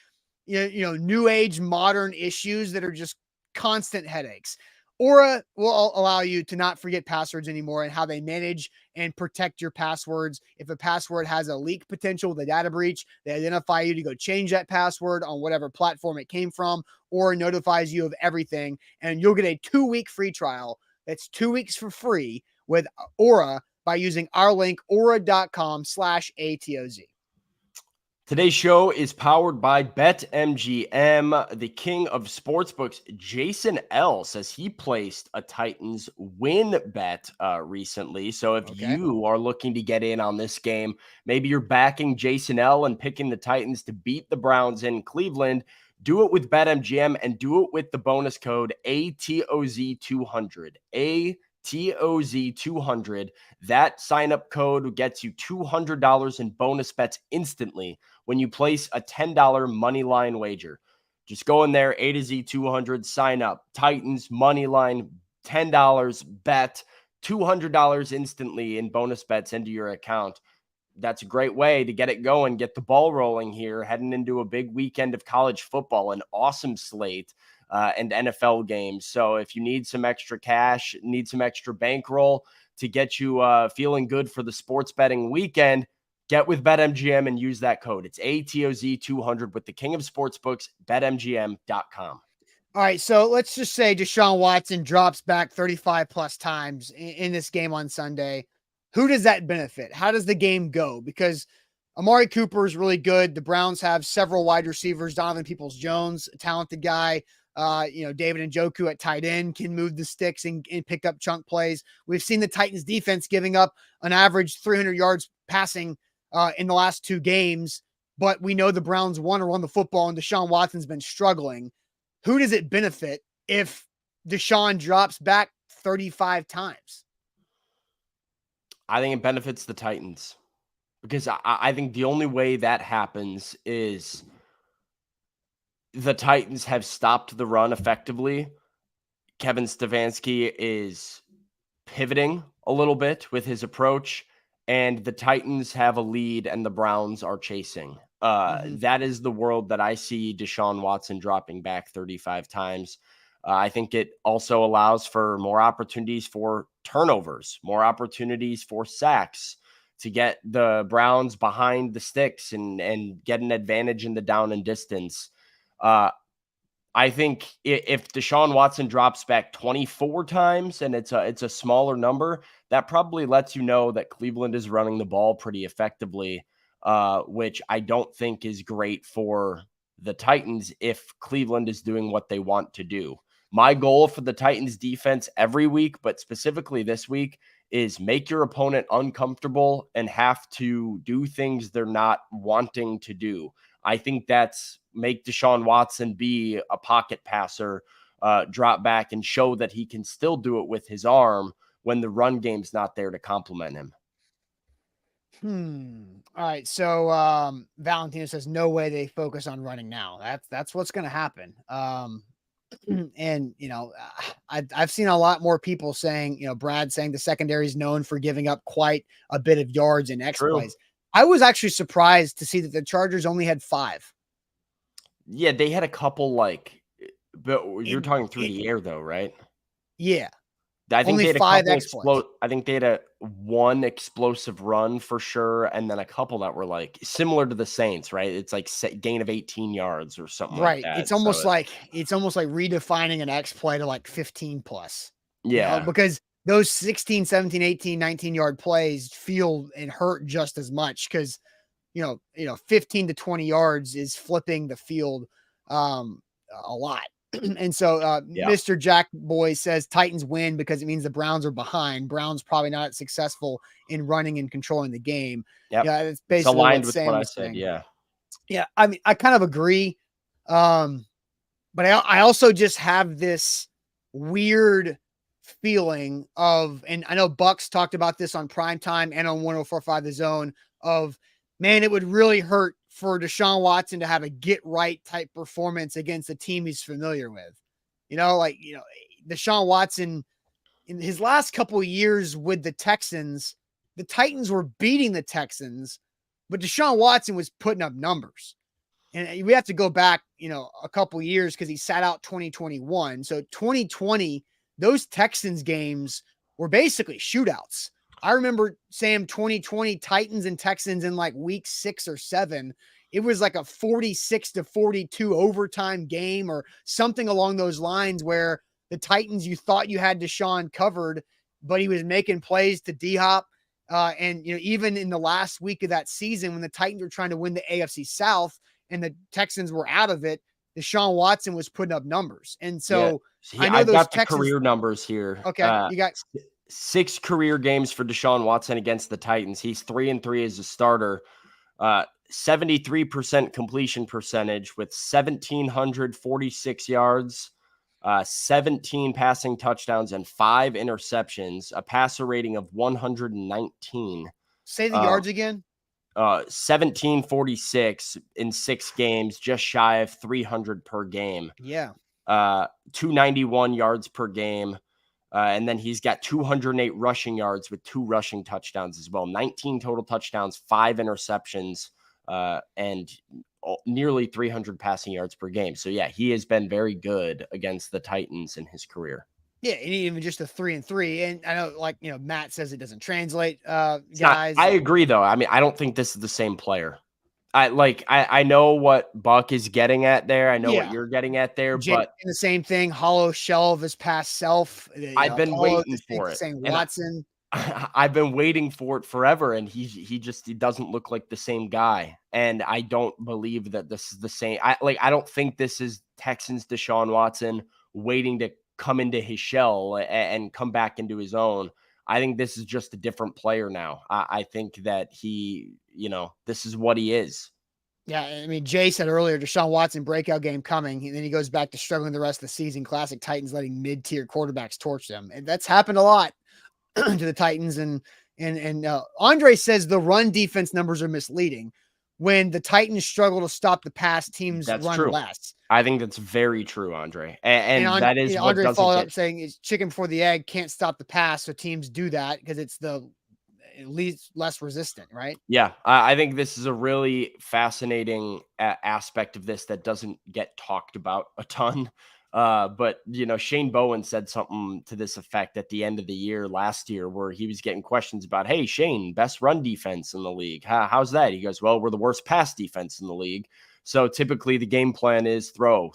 new age modern issues that are just constant headaches. Aura will allow you to not forget passwords anymore, and how they manage and protect your passwords. If a password has a leak potential with a data breach, they identify you to go change that password on whatever platform it came from, or notifies you of everything. And you'll get a 2-week free trial. That's 2 weeks for free with Aura by using our link, aura.com/ATOZ. Today's show is powered by BetMGM. The king of sportsbooks, Jason L, says he placed a Titans win bet recently. So if you are looking to get in on this game, maybe you're backing Jason L and picking the Titans to beat the Browns in Cleveland, do it with BetMGM and do it with the bonus code ATOZ200. ATOZ200. That sign-up code gets you $200 in bonus bets instantly when you place a $10 money line wager. Just go in there, A to Z 200, sign up. Titans, money line, $10 bet, $200 instantly in bonus bets into your account. That's a great way to get it going, get the ball rolling here, heading into a big weekend of college football, an awesome slate and NFL games. So if you need some extra cash, need some extra bankroll to get you feeling good for the sports betting weekend, get with BetMGM and use that code. It's ATOZ200 with the king of sportsbooks, BetMGM.com. All right, so let's just say Deshaun Watson drops back 35 plus times in this game on Sunday. Who does that benefit? How does the game go? Because Amari Cooper is really good. The Browns have several wide receivers. Donovan Peoples-Jones, a talented Guy. David Njoku at tight end can move the sticks and pick up chunk plays. We've seen the Titans defense giving up an average 300 yards passing in the last 2 games, but we know the Browns want to run the football and Deshaun Watson's been struggling. Who does it benefit if Deshaun drops back 35 times? I think it benefits the Titans, because I think the only way that happens is the Titans have stopped the run effectively. Kevin Stefanski is pivoting a little bit with his approach, and the Titans have a lead and the Browns are chasing. That is the world that I see Deshaun Watson dropping back 35 times. I think it also allows for more opportunities for turnovers, more opportunities for sacks, to get the Browns behind the sticks and get an advantage in the down and distance. I think if Deshaun Watson drops back 24 times and it's a smaller number, that probably lets you know that Cleveland is running the ball pretty effectively, which I don't think is great for the Titans if Cleveland is doing what they want to do. My goal for the Titans defense every week, but specifically this week, is make your opponent uncomfortable and have to do things they're not wanting to do. I think that's make Deshaun Watson be a pocket passer, drop back and show that he can still do it with his arm when the run game's not there to complement him. All right. So Valentino says no way they focus on running now. That's what's going to happen. And I've seen a lot more people saying, Brad saying the secondary is known for giving up quite a bit of yards and X plays. I was actually surprised to see that the Chargers only had 5. Yeah, they had a couple but you're talking through the air though, right? Yeah. I think Only they had a 5 couple exploits. I think they had one explosive run for sure, and then a couple that were similar to the Saints, right? It's gain of 18 yards or something like Right. that. It's almost like redefining an exploit to like 15 plus, Yeah, because those 16, 17, 18, 19-yard plays feel and hurt just as much because 15 to 20 yards is flipping the field a lot. And so yeah, Mr. Jack Boy says Titans win because it means the Browns are behind. Browns probably not successful in running and controlling the game. yep. Yeah, that's It's basically what aligned with what Sam I was said. saying. Yeah, Yeah, I mean, I kind of agree. But I also just have this weird feeling of, and I know Bucks talked about this on primetime and on 104.5 The Zone, of, man, it would really hurt for Deshaun Watson to have a get right type performance against a team he's familiar with. Deshaun Watson in his last couple of years with the Texans, the Titans were beating the Texans, but Deshaun Watson was putting up numbers. And we have to go back, a couple years because he sat out 2021. So 2020, those Texans games were basically shootouts. I remember, Sam, 2020 Titans and Texans in like week 6 or 7. It was like a 46-42 overtime game or something along those lines where the Titans, you thought you had Deshaun covered, but he was making plays to D-Hop. And even in the last week of that season, when the Titans were trying to win the AFC South and the Texans were out of it, Deshaun Watson was putting up numbers. And so I know I've those got the Texans. career numbers here. Okay, you got 6 career games for Deshaun Watson against the Titans. He's 3-3 as a starter. 73% completion percentage with 1,746 yards, 17 passing touchdowns, and 5 interceptions, a passer rating of 119. say the yards again. 1746 in 6 games, just shy of 300 per game. Yeah. 291 yards per game. And then he's got 208 rushing yards with 2 rushing touchdowns as well. 19 total touchdowns, 5 interceptions, and nearly 300 passing yards per game. So yeah, he has been very good against the Titans in his career. Yeah, and even just a 3-3. And I know, Matt says it doesn't translate, guys. I agree though. I mean, I don't think this is the same player. I know what Buck is getting at there. I know what you're getting at there, but the same thing, hollow shell of his past self. I've been waiting for it. Saying Watson. I've been waiting for it forever, and he doesn't look like the same guy. And I don't believe that this is the same. I don't think this is Texans Deshaun Watson waiting to come into his shell and come back into his own. I think this is just a different player now. I think that this is what he is. Yeah, I mean, Jay said earlier, Deshaun Watson breakout game coming, and then he goes back to struggling the rest of the season. Classic Titans letting mid-tier quarterbacks torch them, and that's happened a lot to the Titans. And Andre says the run defense numbers are misleading. When the Titans struggle to stop the pass, teams run less. I think that's very true, Andre. And that is what Andre doesn't followed get... up saying is chicken before the egg, can't stop the pass, so teams do that because it's the least less resistant, right? Yeah, I think this is a really fascinating aspect of this that doesn't get talked about a ton. But Shane Bowen said something to this effect at the end of the year last year, where he was getting questions about, hey, Shane, best run defense in the league. How's that? He goes, well, we're the worst pass defense in the league. So typically the game plan is throw.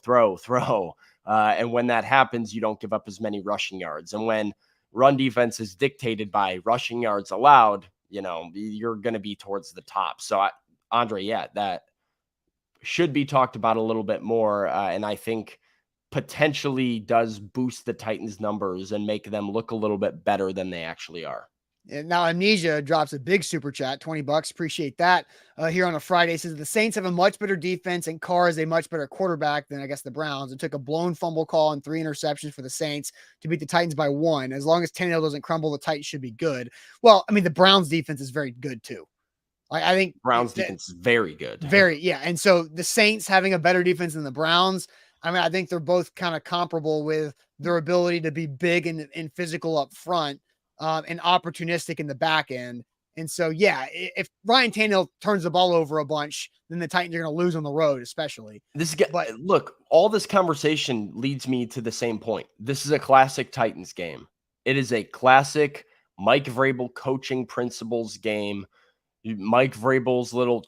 And when that happens, you don't give up as many rushing yards. And when run defense is dictated by rushing yards allowed, you're going to be towards the top. So Andre, that should be talked about a little bit more. And I think potentially does boost the Titans numbers and make them look a little bit better than they actually are. And now Amnesia drops a big super chat, $20. Appreciate that. Here on a Friday, says the Saints have a much better defense and Carr is a much better quarterback than I guess the Browns. It took a blown fumble call and 3 interceptions for the Saints to beat the Titans by 1. As long as Tannehill doesn't crumble, the Titans should be good. Well, I mean, the Browns defense is very good too. I think Browns defense is very good. Yeah. And so the Saints having a better defense than the Browns, I mean, I think they're both kind of comparable with their ability to be big and physical up front. And opportunistic in the back end. And so, yeah, if Ryan Tannehill turns the ball over a bunch, then the Titans are going to lose on the road, especially. Look, all this conversation leads me to the same point. This is a classic Titans game. It is a classic Mike Vrabel coaching principles game. Mike Vrabel's little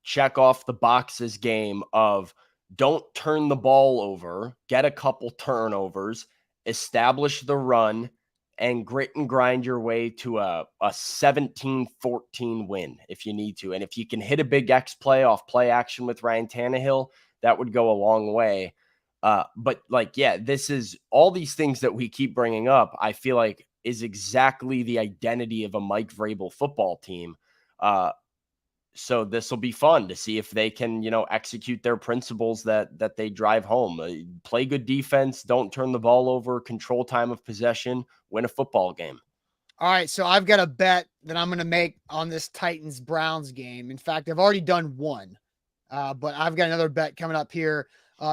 check off the boxes game of don't turn the ball over, get a couple turnovers, establish the run, and grit and grind your way to a 17-14 win if you need to. And if you can hit a big X play off play action with Ryan Tannehill, that would go a long way. But this is all these things that we keep bringing up, I feel like is exactly the identity of a Mike Vrabel football team. So this will be fun to see if they can, execute their principles that they drive home. Play good defense, don't turn the ball over, control time of possession, win a football game. All right, so I've got a bet that I'm going to make on this Titans-Browns game. In fact, I've already done one, but I've got another bet coming up here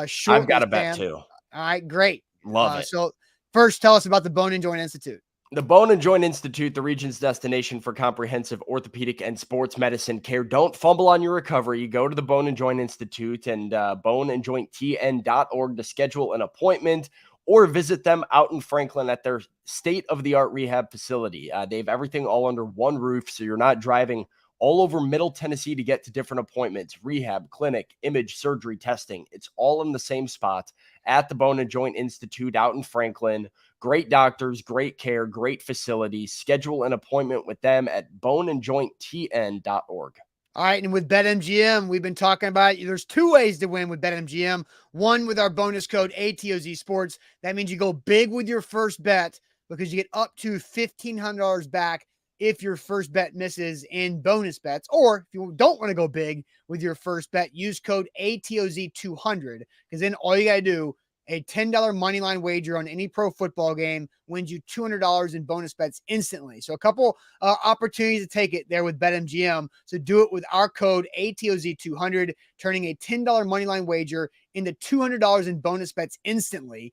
shortly. I've got a bet too. All right, great. Love it. So first, tell us about the Bone and Joint Institute. The Bone and Joint Institute, the region's destination for comprehensive orthopedic and sports medicine care. Don't fumble on your recovery. Go to the Bone and Joint Institute and boneandjointtn.org to schedule an appointment or visit them out in Franklin at their state-of-the-art rehab facility. They have everything all under one roof, so you're not driving all over Middle Tennessee to get to different appointments, rehab, clinic, image, surgery, testing. It's all in the same spot at the Bone and Joint Institute out in Franklin. Great doctors, great care, great facilities. Schedule an appointment with them at boneandjointtn.org. All right, and with BetMGM, we've been talking about there's two ways to win with BetMGM. One with our bonus code ATOZ Sports. That means you go big with your first bet because you get up to $1,500 back if your first bet misses in bonus bets. Or if you don't want to go big with your first bet, use code ATOZ200 because then all you got to do, a $10 moneyline wager on any pro football game wins you $200 in bonus bets instantly. So a couple opportunities to take it there with BetMGM. So do it with our code ATOZ200, turning a $10 moneyline wager into $200 in bonus bets instantly,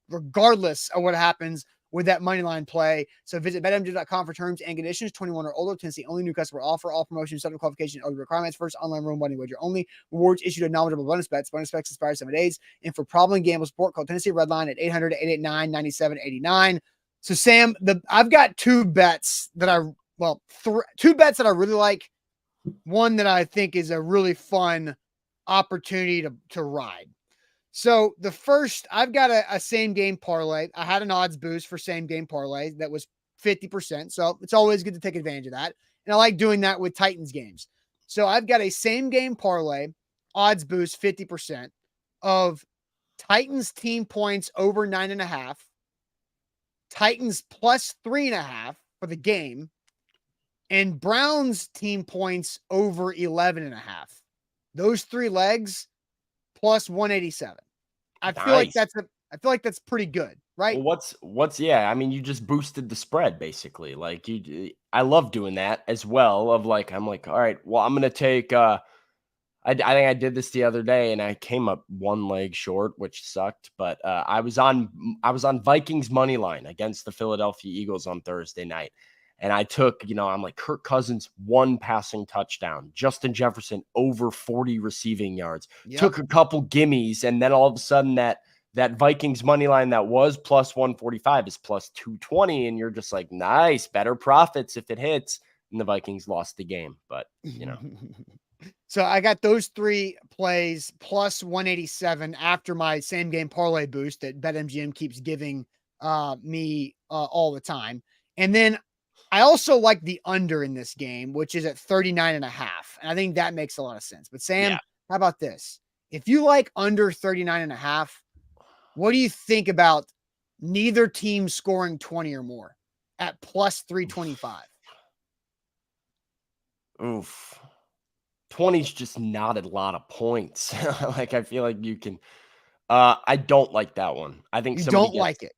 regardless of what happens with that moneyline play. So visit betmgm.com for terms and conditions. 21 or older, Tennessee only, new customer offer. All promotions, subject to qualification, and other requirements. First online room money wager only. Rewards issued at knowledgeable bonus bets. Bonus bets expire 7 days. And for problem and gamble support, call Tennessee Redline at 800-889-9789. So Sam, I've got two bets that two bets that I really like. One that I think is a really fun opportunity to ride. So the first, I've got a same game parlay. I had an odds boost for same game parlay that was 50%. So it's always good to take advantage of that. And I like doing that with Titans games. So I've got a same game parlay, odds boost 50% of Titans team points over 9.5, Titans plus 3.5 for the game, and Browns team points over 11.5. Those three legs plus 187. I feel like that's pretty good, right? Well, I mean, you just boosted the spread basically. Like I love doing that as well. All right, well, I'm gonna take. I think I did this the other day, and I came up one leg short, which sucked. But I was on Vikings money line against the Philadelphia Eagles on Thursday night. And I took, I'm like Kirk Cousins, 1 passing touchdown, Justin Jefferson over 40 receiving yards, took a couple gimmies. And then all of a sudden that Vikings money line that was plus 145 is plus 220. And you're just like, nice, better profits if it hits. And the Vikings lost the game, but So I got those three plays plus 187 after my same game parlay boost that BetMGM keeps giving me all the time. And then I also like the under in this game, which is at 39.5. And I think that makes a lot of sense. But Sam, How about this? If you like under 39.5, what do you think about neither team scoring 20 or more at plus 325? Oof. 20 is just not a lot of points. I feel like you can. I don't like that one. I think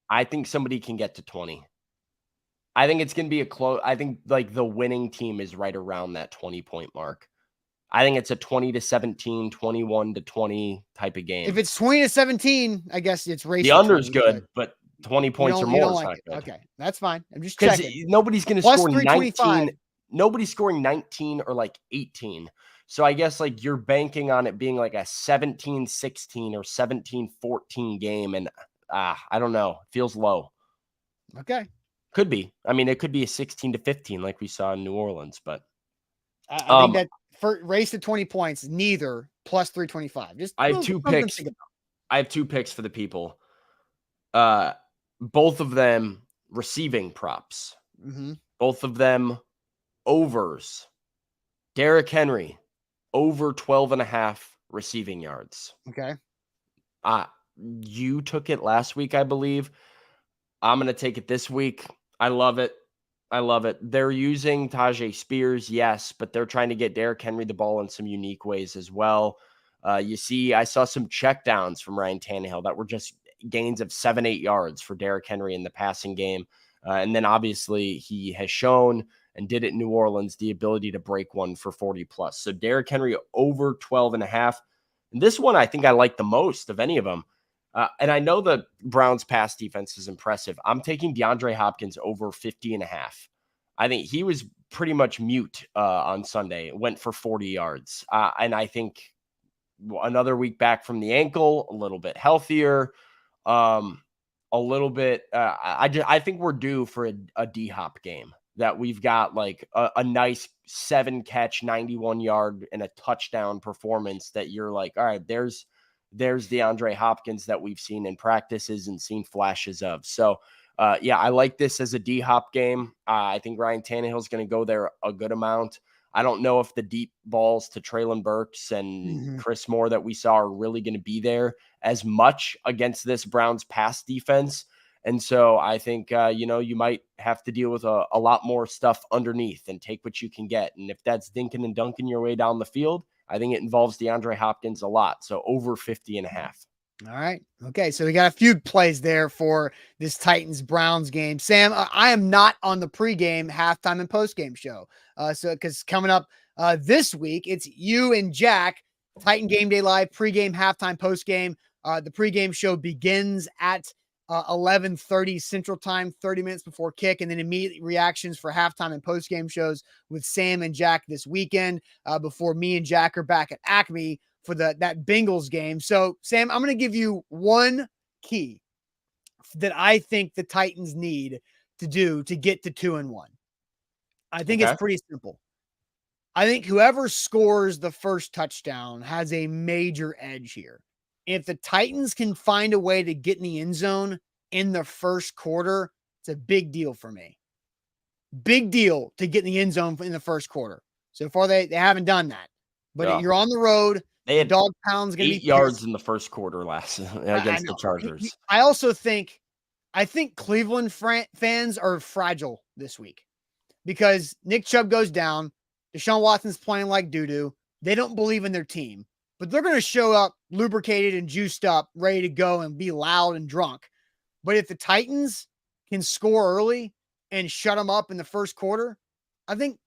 I think somebody can get to 20. I think it's going to be a close. I think the winning team is right around that 20-point mark. I think it's a 20-17, 21-20 type of game. If it's 20-17, I guess it's racing. The under is good, but 20 points or more is not good. Okay, that's fine. I'm just checking. Nobody's going to score 19. nobody's scoring 19 or like 18. So I guess like you're banking on it being like a 17-16 or 17-14 game. And I don't know. Feels low. Okay. Could be. I mean, it could be a 16-15 like we saw in New Orleans, but I think that for race to 20 points, neither plus 325. Just I have two picks. I have 2 picks for the people. Both of them receiving props. Mm-hmm. Both of them overs. Derrick Henry over 12.5 receiving yards. Okay. You took it last week, I believe. I'm going to take it this week. I love it. I love it. They're using Tajay Spears, yes, but they're trying to get Derrick Henry the ball in some unique ways as well. You see, I saw some checkdowns from Ryan Tannehill that were just gains of 7-8 yards for Derrick Henry in the passing game. And then obviously he has shown and did it in New Orleans the ability to break one for 40 plus. So Derrick Henry over 12.5. And this one I think I like the most of any of them. And I know the Browns pass defense is impressive. I'm taking DeAndre Hopkins over 50.5. I think he was pretty much mute on Sunday. Went for 40 yards. And I think another week back from the ankle, a little bit healthier, a little bit. I think we're due for a D-Hop game, that we've got like a nice 7-catch, 91-yard and a touchdown performance that you're like, all right, there's DeAndre Hopkins that we've seen in practices and seen flashes of. So, yeah, I like this as a D-Hop game. I think Ryan Tannehill is going to go there a good amount. I don't know if the deep balls to Treylon Burks and Chris Moore that we saw are really going to be there as much against this Browns pass defense. And so I think, you might have to deal with a lot more stuff underneath and take what you can get. And if that's dinking and dunking your way down the field, I think it involves DeAndre Hopkins a lot. So over 50.5. All right. Okay. So we got a few plays there for this Titans-Browns game. Sam, I am not on the pregame, halftime, and postgame show. Because coming up this week, it's you and Jack, Titan Game Day Live, pregame, halftime, postgame. The pregame show begins at 11:30 Central Time, 30 minutes before kick, and then immediate reactions for halftime and postgame shows with Sam and Jack this weekend before me and Jack are back at Acme for that Bengals game. So, Sam, I'm going to give you one key that I think the Titans need to do to get to 2-1. I think it's pretty simple. I think whoever scores the first touchdown has a major edge here. If the Titans can find a way to get in the end zone in the first quarter, it's a big deal for me. Big deal to get in the end zone in the first quarter. So far, they haven't done that. But you're on the road. They had Dog Pound's going to be 8 yards in the first quarter last against the Chargers. I also think Cleveland fans are fragile this week because Nick Chubb goes down. Deshaun Watson's playing like doo-doo. They don't believe in their team, but they're going to show up lubricated and juiced up, ready to go and be loud and drunk. But if the Titans can score early and shut them up in the first quarter, I think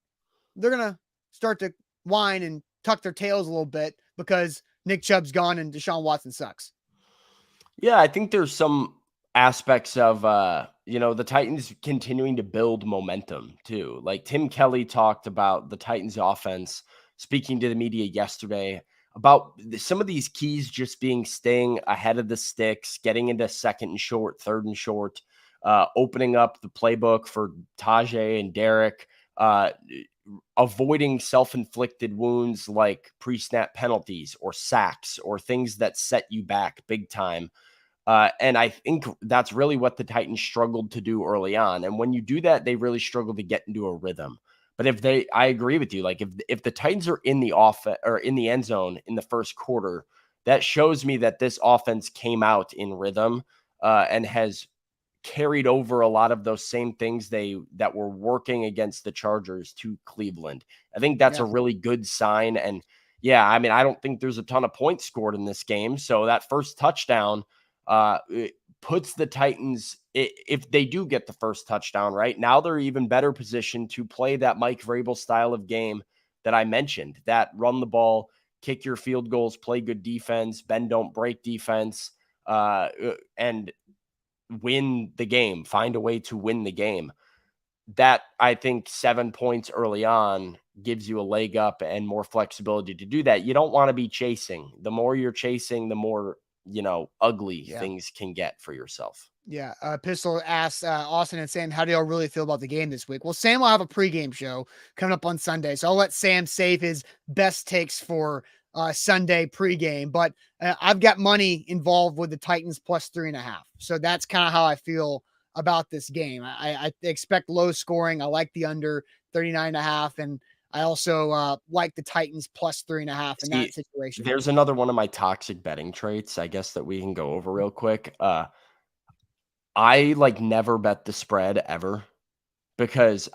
they're going to start to whine and tuck their tails a little bit because Nick Chubb's gone and Deshaun Watson sucks. Yeah, I think there's some aspects of, the Titans continuing to build momentum too. Like Tim Kelly talked about the Titans offense, speaking to the media yesterday about some of these keys just being staying ahead of the sticks, getting into second and short, third and short, opening up the playbook for Tajay and Derrick, avoiding self-inflicted wounds like pre-snap penalties or sacks or things that set you back big time. And I think that's really what the Titans struggled to do early on. And when you do that, they really struggle to get into a rhythm. But I agree with you. Like if the Titans are in the or in the end zone in the first quarter, that shows me that this offense came out in rhythm and has carried over a lot of those same things that were working against the Chargers to Cleveland. I think that's a really good sign. And yeah, I mean, I don't think there's a ton of points scored in this game. So that first touchdown it puts the Titans, if they do get the first touchdown, right now, they're even better positioned to play that Mike Vrabel style of game that I mentioned, that run the ball, kick your field goals, play good defense, bend, don't break defense, and win the game, find a way to win the game. that I think 7 points early on gives you a leg up and more flexibility to do that. You don't want to be chasing. The more you're chasing, the more, ugly things can get for yourself. Yeah. Pistol asks Austin and Sam, how do y'all really feel about the game this week? Well, Sam will have a pregame show coming up on Sunday, so I'll let Sam save his best takes for Sunday pregame. But I've got money involved with the Titans plus 3.5. So that's kind of how I feel about this game. I expect low scoring. I like the under 39.5, and I also like the Titans plus 3.5 in that situation. There's another one of my toxic betting traits, I guess, that we can go over real quick. I never bet the spread ever because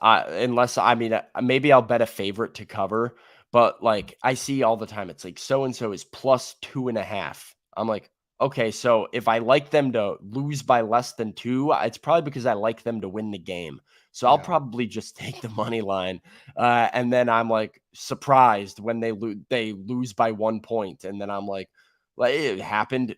maybe I'll bet a favorite to cover, but I see all the time, it's like so-and-so is plus 2.5. I'm like, okay, so if I like them to lose by less than 2, it's probably because I like them to win the game. So I'll probably just take the money line. And then I'm surprised when they lose by 1 point. And then I'm like, it happened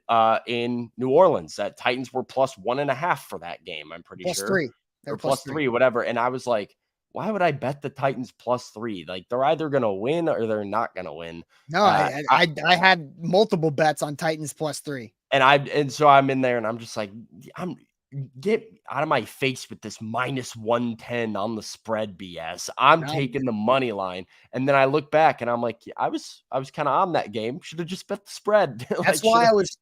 in New Orleans that Titans were plus 1.5 for that game. I'm pretty plus sure. 3. Or plus 3, whatever. And I was like, why would I bet the Titans plus 3? They're either going to win or they're not going to win. No, I had multiple bets on Titans plus 3. And so I'm in there and I'm just like, get out of my face with this minus 110 on the spread BS. I'm taking the money line. And then I look back and I'm like, I was kind of on that game. Should have just bet the spread. That's why I was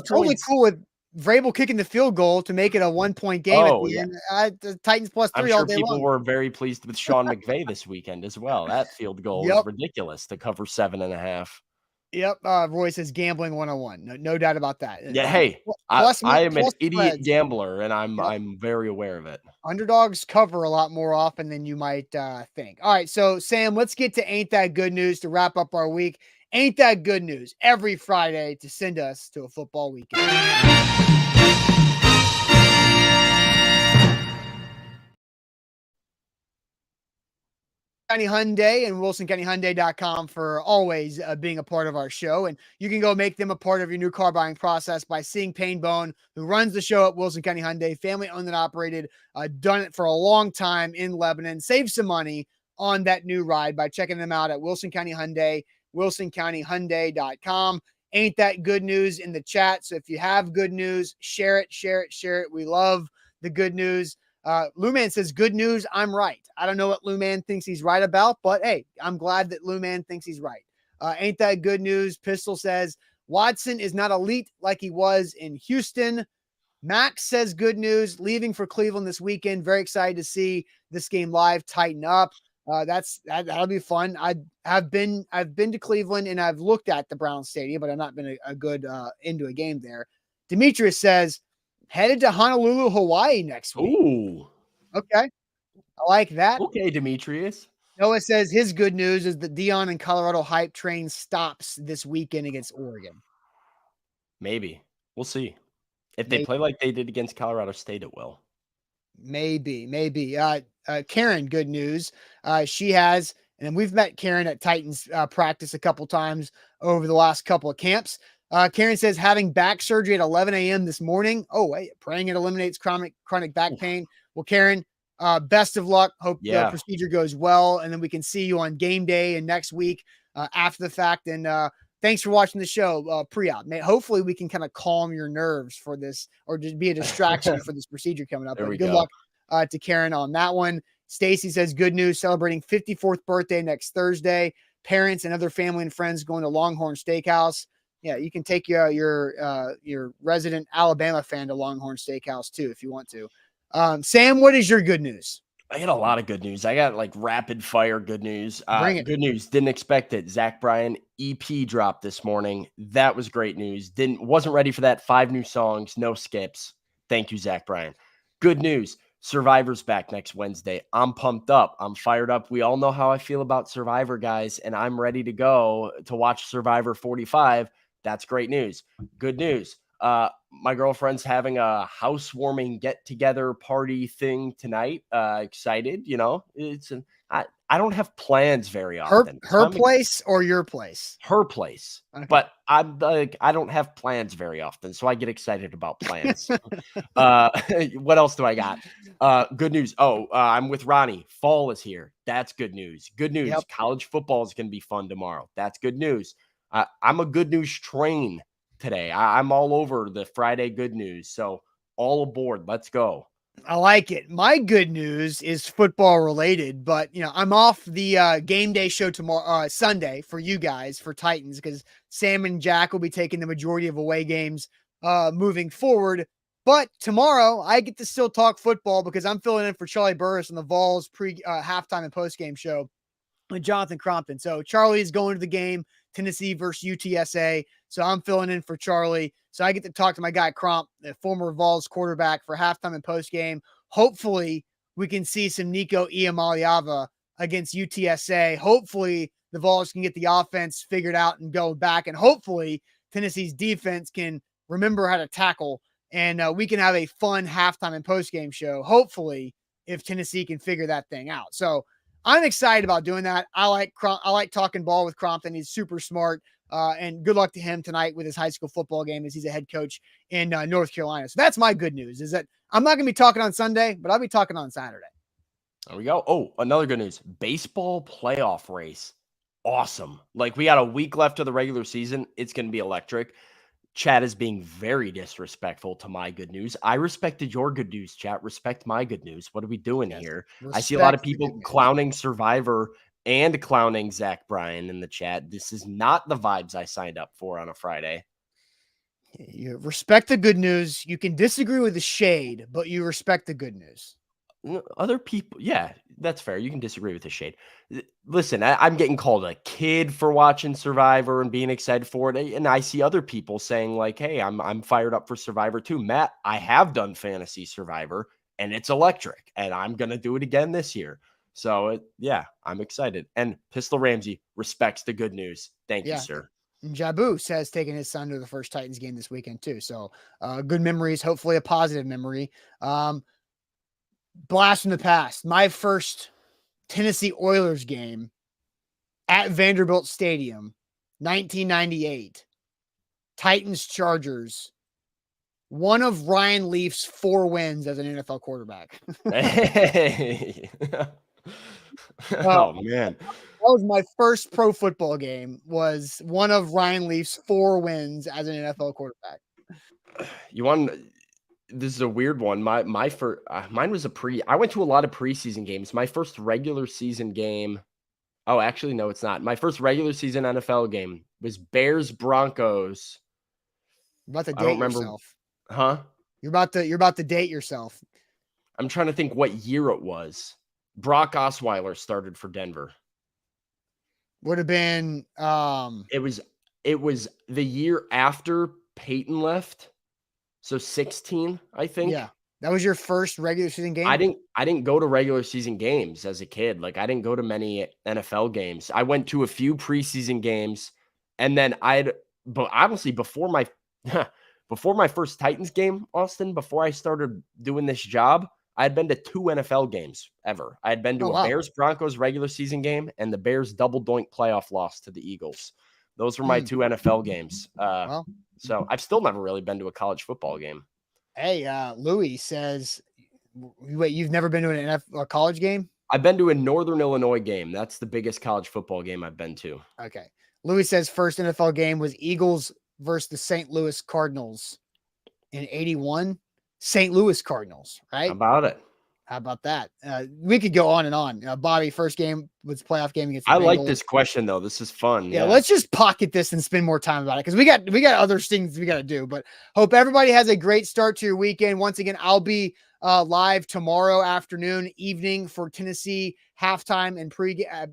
totally cool with Vrabel kicking the field goal to make it a 1-point game at the end. The Titans plus 3 all day long. People were very pleased with Sean McVay this weekend as well. That field goal was ridiculous to cover 7.5. Yep. Roy says gambling 101. No doubt about that. Yeah. Hey, I am an idiot gambler and I'm very aware of it. Underdogs cover a lot more often than you might think. All right. So Sam, let's get to Ain't That Good News to wrap up our week. Ain't that good news every Friday to send us to a football weekend. County Hyundai and WilsonCountyHyundai.com for always being a part of our show. And you can go make them a part of your new car buying process by seeing Payne Bone, who runs the show at Wilson County Hyundai, family owned and operated, done it for a long time in Lebanon. Save some money on that new ride by checking them out at Wilson County Hyundai, WilsonCountyHyundai.com. Ain't that good news in the chat? So if you have good news, share it. We love the good news. Lou-Man says, good news, I'm right. I don't know what Lou-Man thinks he's right about, but hey, I'm glad that Lou-Man thinks he's right. Ain't that good news? Pistol says, Watson is not elite like he was in Houston. Max says, good news, leaving for Cleveland this weekend. Very excited to see this game live tighten up. That'll be fun. I've been to Cleveland and I've looked at the Browns Stadium, but I've not been a good into a game there. Demetrius says, headed to Honolulu, Hawaii next week. Ooh. Okay. I like that. Okay, Demetrius. Noah says his good news is that Dion and Colorado hype train stops this weekend against Oregon. Maybe. We'll see. If they play like they did against Colorado State, it will. Maybe. Karen, good news. She has, and we've met Karen at Titans practice a couple times over the last couple of camps. Karen says having back surgery at 11 a.m. this morning. Oh, wait, praying it eliminates chronic back pain. Well, Karen, best of luck. Hope the procedure goes well. And then we can see you on game day and next week after the fact. And thanks for watching the show pre-op. Hopefully we can kind of calm your nerves for this or just be a distraction for this procedure coming up. But good luck to Karen on that one. Stacy says good news, celebrating 54th birthday next Thursday. Parents and other family and friends going to Longhorn Steakhouse. Yeah, you can take your resident Alabama fan to Longhorn Steakhouse too if you want to. Sam, what is your good news? I got a lot of good news. I got rapid fire good news. Bring it. Good news. Didn't expect it. Zach Bryan EP dropped this morning. That was great news. Wasn't ready for that. 5 new songs, no skips. Thank you, Zach Bryan. Good news. Survivor's back next Wednesday. I'm pumped up. I'm fired up. We all know how I feel about Survivor, guys, and I'm ready to go to watch Survivor 45. That's great news. Good news. My girlfriend's having a housewarming get-together party thing tonight. Excited, I I don't have plans very Her often. So place or your place? her place. Okay. But I'm like, I don't have plans very often, so I get excited about plans. What else do I got? Good news. I'm with Ronnie. Fall is here. That's good news. Good news. Yep. College football is going to be fun tomorrow. That's good news. I'm a good news train today. I'm all over the Friday good news. So all aboard. Let's go. I like it. My good news is football related, but I'm off the game day show tomorrow, Sunday for you guys for Titans, because Sam and Jack will be taking the majority of away games moving forward. But tomorrow I get to still talk football because I'm filling in for Charlie Burris on the Vols halftime and post game show with Jonathan Crompton. So Charlie is going to the game, Tennessee versus UTSA. So I'm filling in for Charlie. So I get to talk to my guy Cromp, the former Vols quarterback, for halftime and post game. Hopefully we can see some Nico Iamaleava against UTSA. Hopefully the Vols can get the offense figured out and go back. And hopefully Tennessee's defense can remember how to tackle. And we can have a fun halftime and post game show. Hopefully, if Tennessee can figure that thing out. So I'm excited about doing that. I like talking ball with Crompton. He's super smart. And good luck to him tonight with his high school football game as he's a head coach in North Carolina. So that's my good news, is that I'm not going to be talking on Sunday, but I'll be talking on Saturday. There we go. Oh, another good news. Baseball playoff race. Awesome. Like, we got a week left of the regular season. It's going to be electric. Chat is being very disrespectful to my good news. I respected your good news, chat. Respect my good news. What are we doing here? I see a lot of people clowning Survivor and clowning Zach Bryan in the chat. This is not the vibes I signed up for on a Friday. You respect the good news. You can disagree with the shade, but you respect the good news. Other people, yeah, that's fair. You can disagree with the shade. Listen, I'm getting called a kid for watching Survivor and being excited for it. And I see other people saying like, hey, I'm fired up for Survivor too. Matt, I have done fantasy Survivor and it's electric and I'm going to do it again this year. So yeah, I'm excited. And Pistol Ramsey respects the good news. Thank you, sir. And Jabu has taken his son to the first Titans game this weekend too. So good memories, hopefully a positive memory. Blast from the past. My first Tennessee Oilers game at Vanderbilt Stadium, 1998. Titans Chargers. One of Ryan Leaf's 4 wins as an NFL quarterback. Hey. Oh man. That was my first pro football game, was one of Ryan Leaf's 4 wins as an NFL quarterback. This is a weird one. My first, mine was I went to a lot of preseason games. My first regular season game. Oh, actually, no, it's not. My first regular season NFL game was Bears Broncos. You're about to date yourself. Huh? You're about to date yourself. I'm trying to think what year it was. Brock Osweiler started for Denver. Would have been It was the year after Peyton left. So 16, I think. Yeah. That was your first regular season game? I didn't go to regular season games as a kid. Like, I didn't go to many NFL games. I went to a few preseason games, and then but honestly, before my first Titans game, Austin, before I started doing this job, I had been to 2 NFL games ever. I had been to a Bears Broncos regular season game and the Bears double doink playoff loss to the Eagles. Those were my 2 NFL games. So I've still never really been to a college football game. Hey, Louis says, wait, you've never been to a college game? I've been to a Northern Illinois game. That's the biggest college football game I've been to. Okay. Louis says first NFL game was Eagles versus the St. Louis Cardinals in 81. St. Louis Cardinals, right? How about that? We could go on and on. Bobby, first game was playoff game against the Bengals. Like this question though. This is fun. Yeah, let's just pocket this and spend more time about it because we got other things we got to do. But hope everybody has a great start to your weekend. Once again, I'll be live tomorrow afternoon, evening for Tennessee halftime and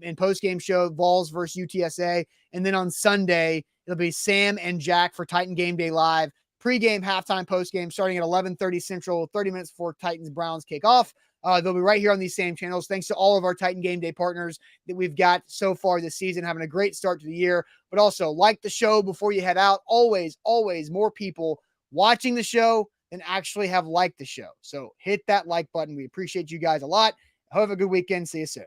and post game show, Vols versus UTSA, and then on Sunday it'll be Sam and Jack for Titan Game Day Live. Pregame, halftime, postgame, starting at 11:30 Central, 30 minutes before Titans-Browns kick off. They'll be right here on these same channels. Thanks to all of our Titan Game Day partners that we've got so far this season, having a great start to the year. But also, like the show before you head out. Always, always more people watching the show than actually have liked the show. So hit that like button. We appreciate you guys a lot. Have a good weekend. See you soon.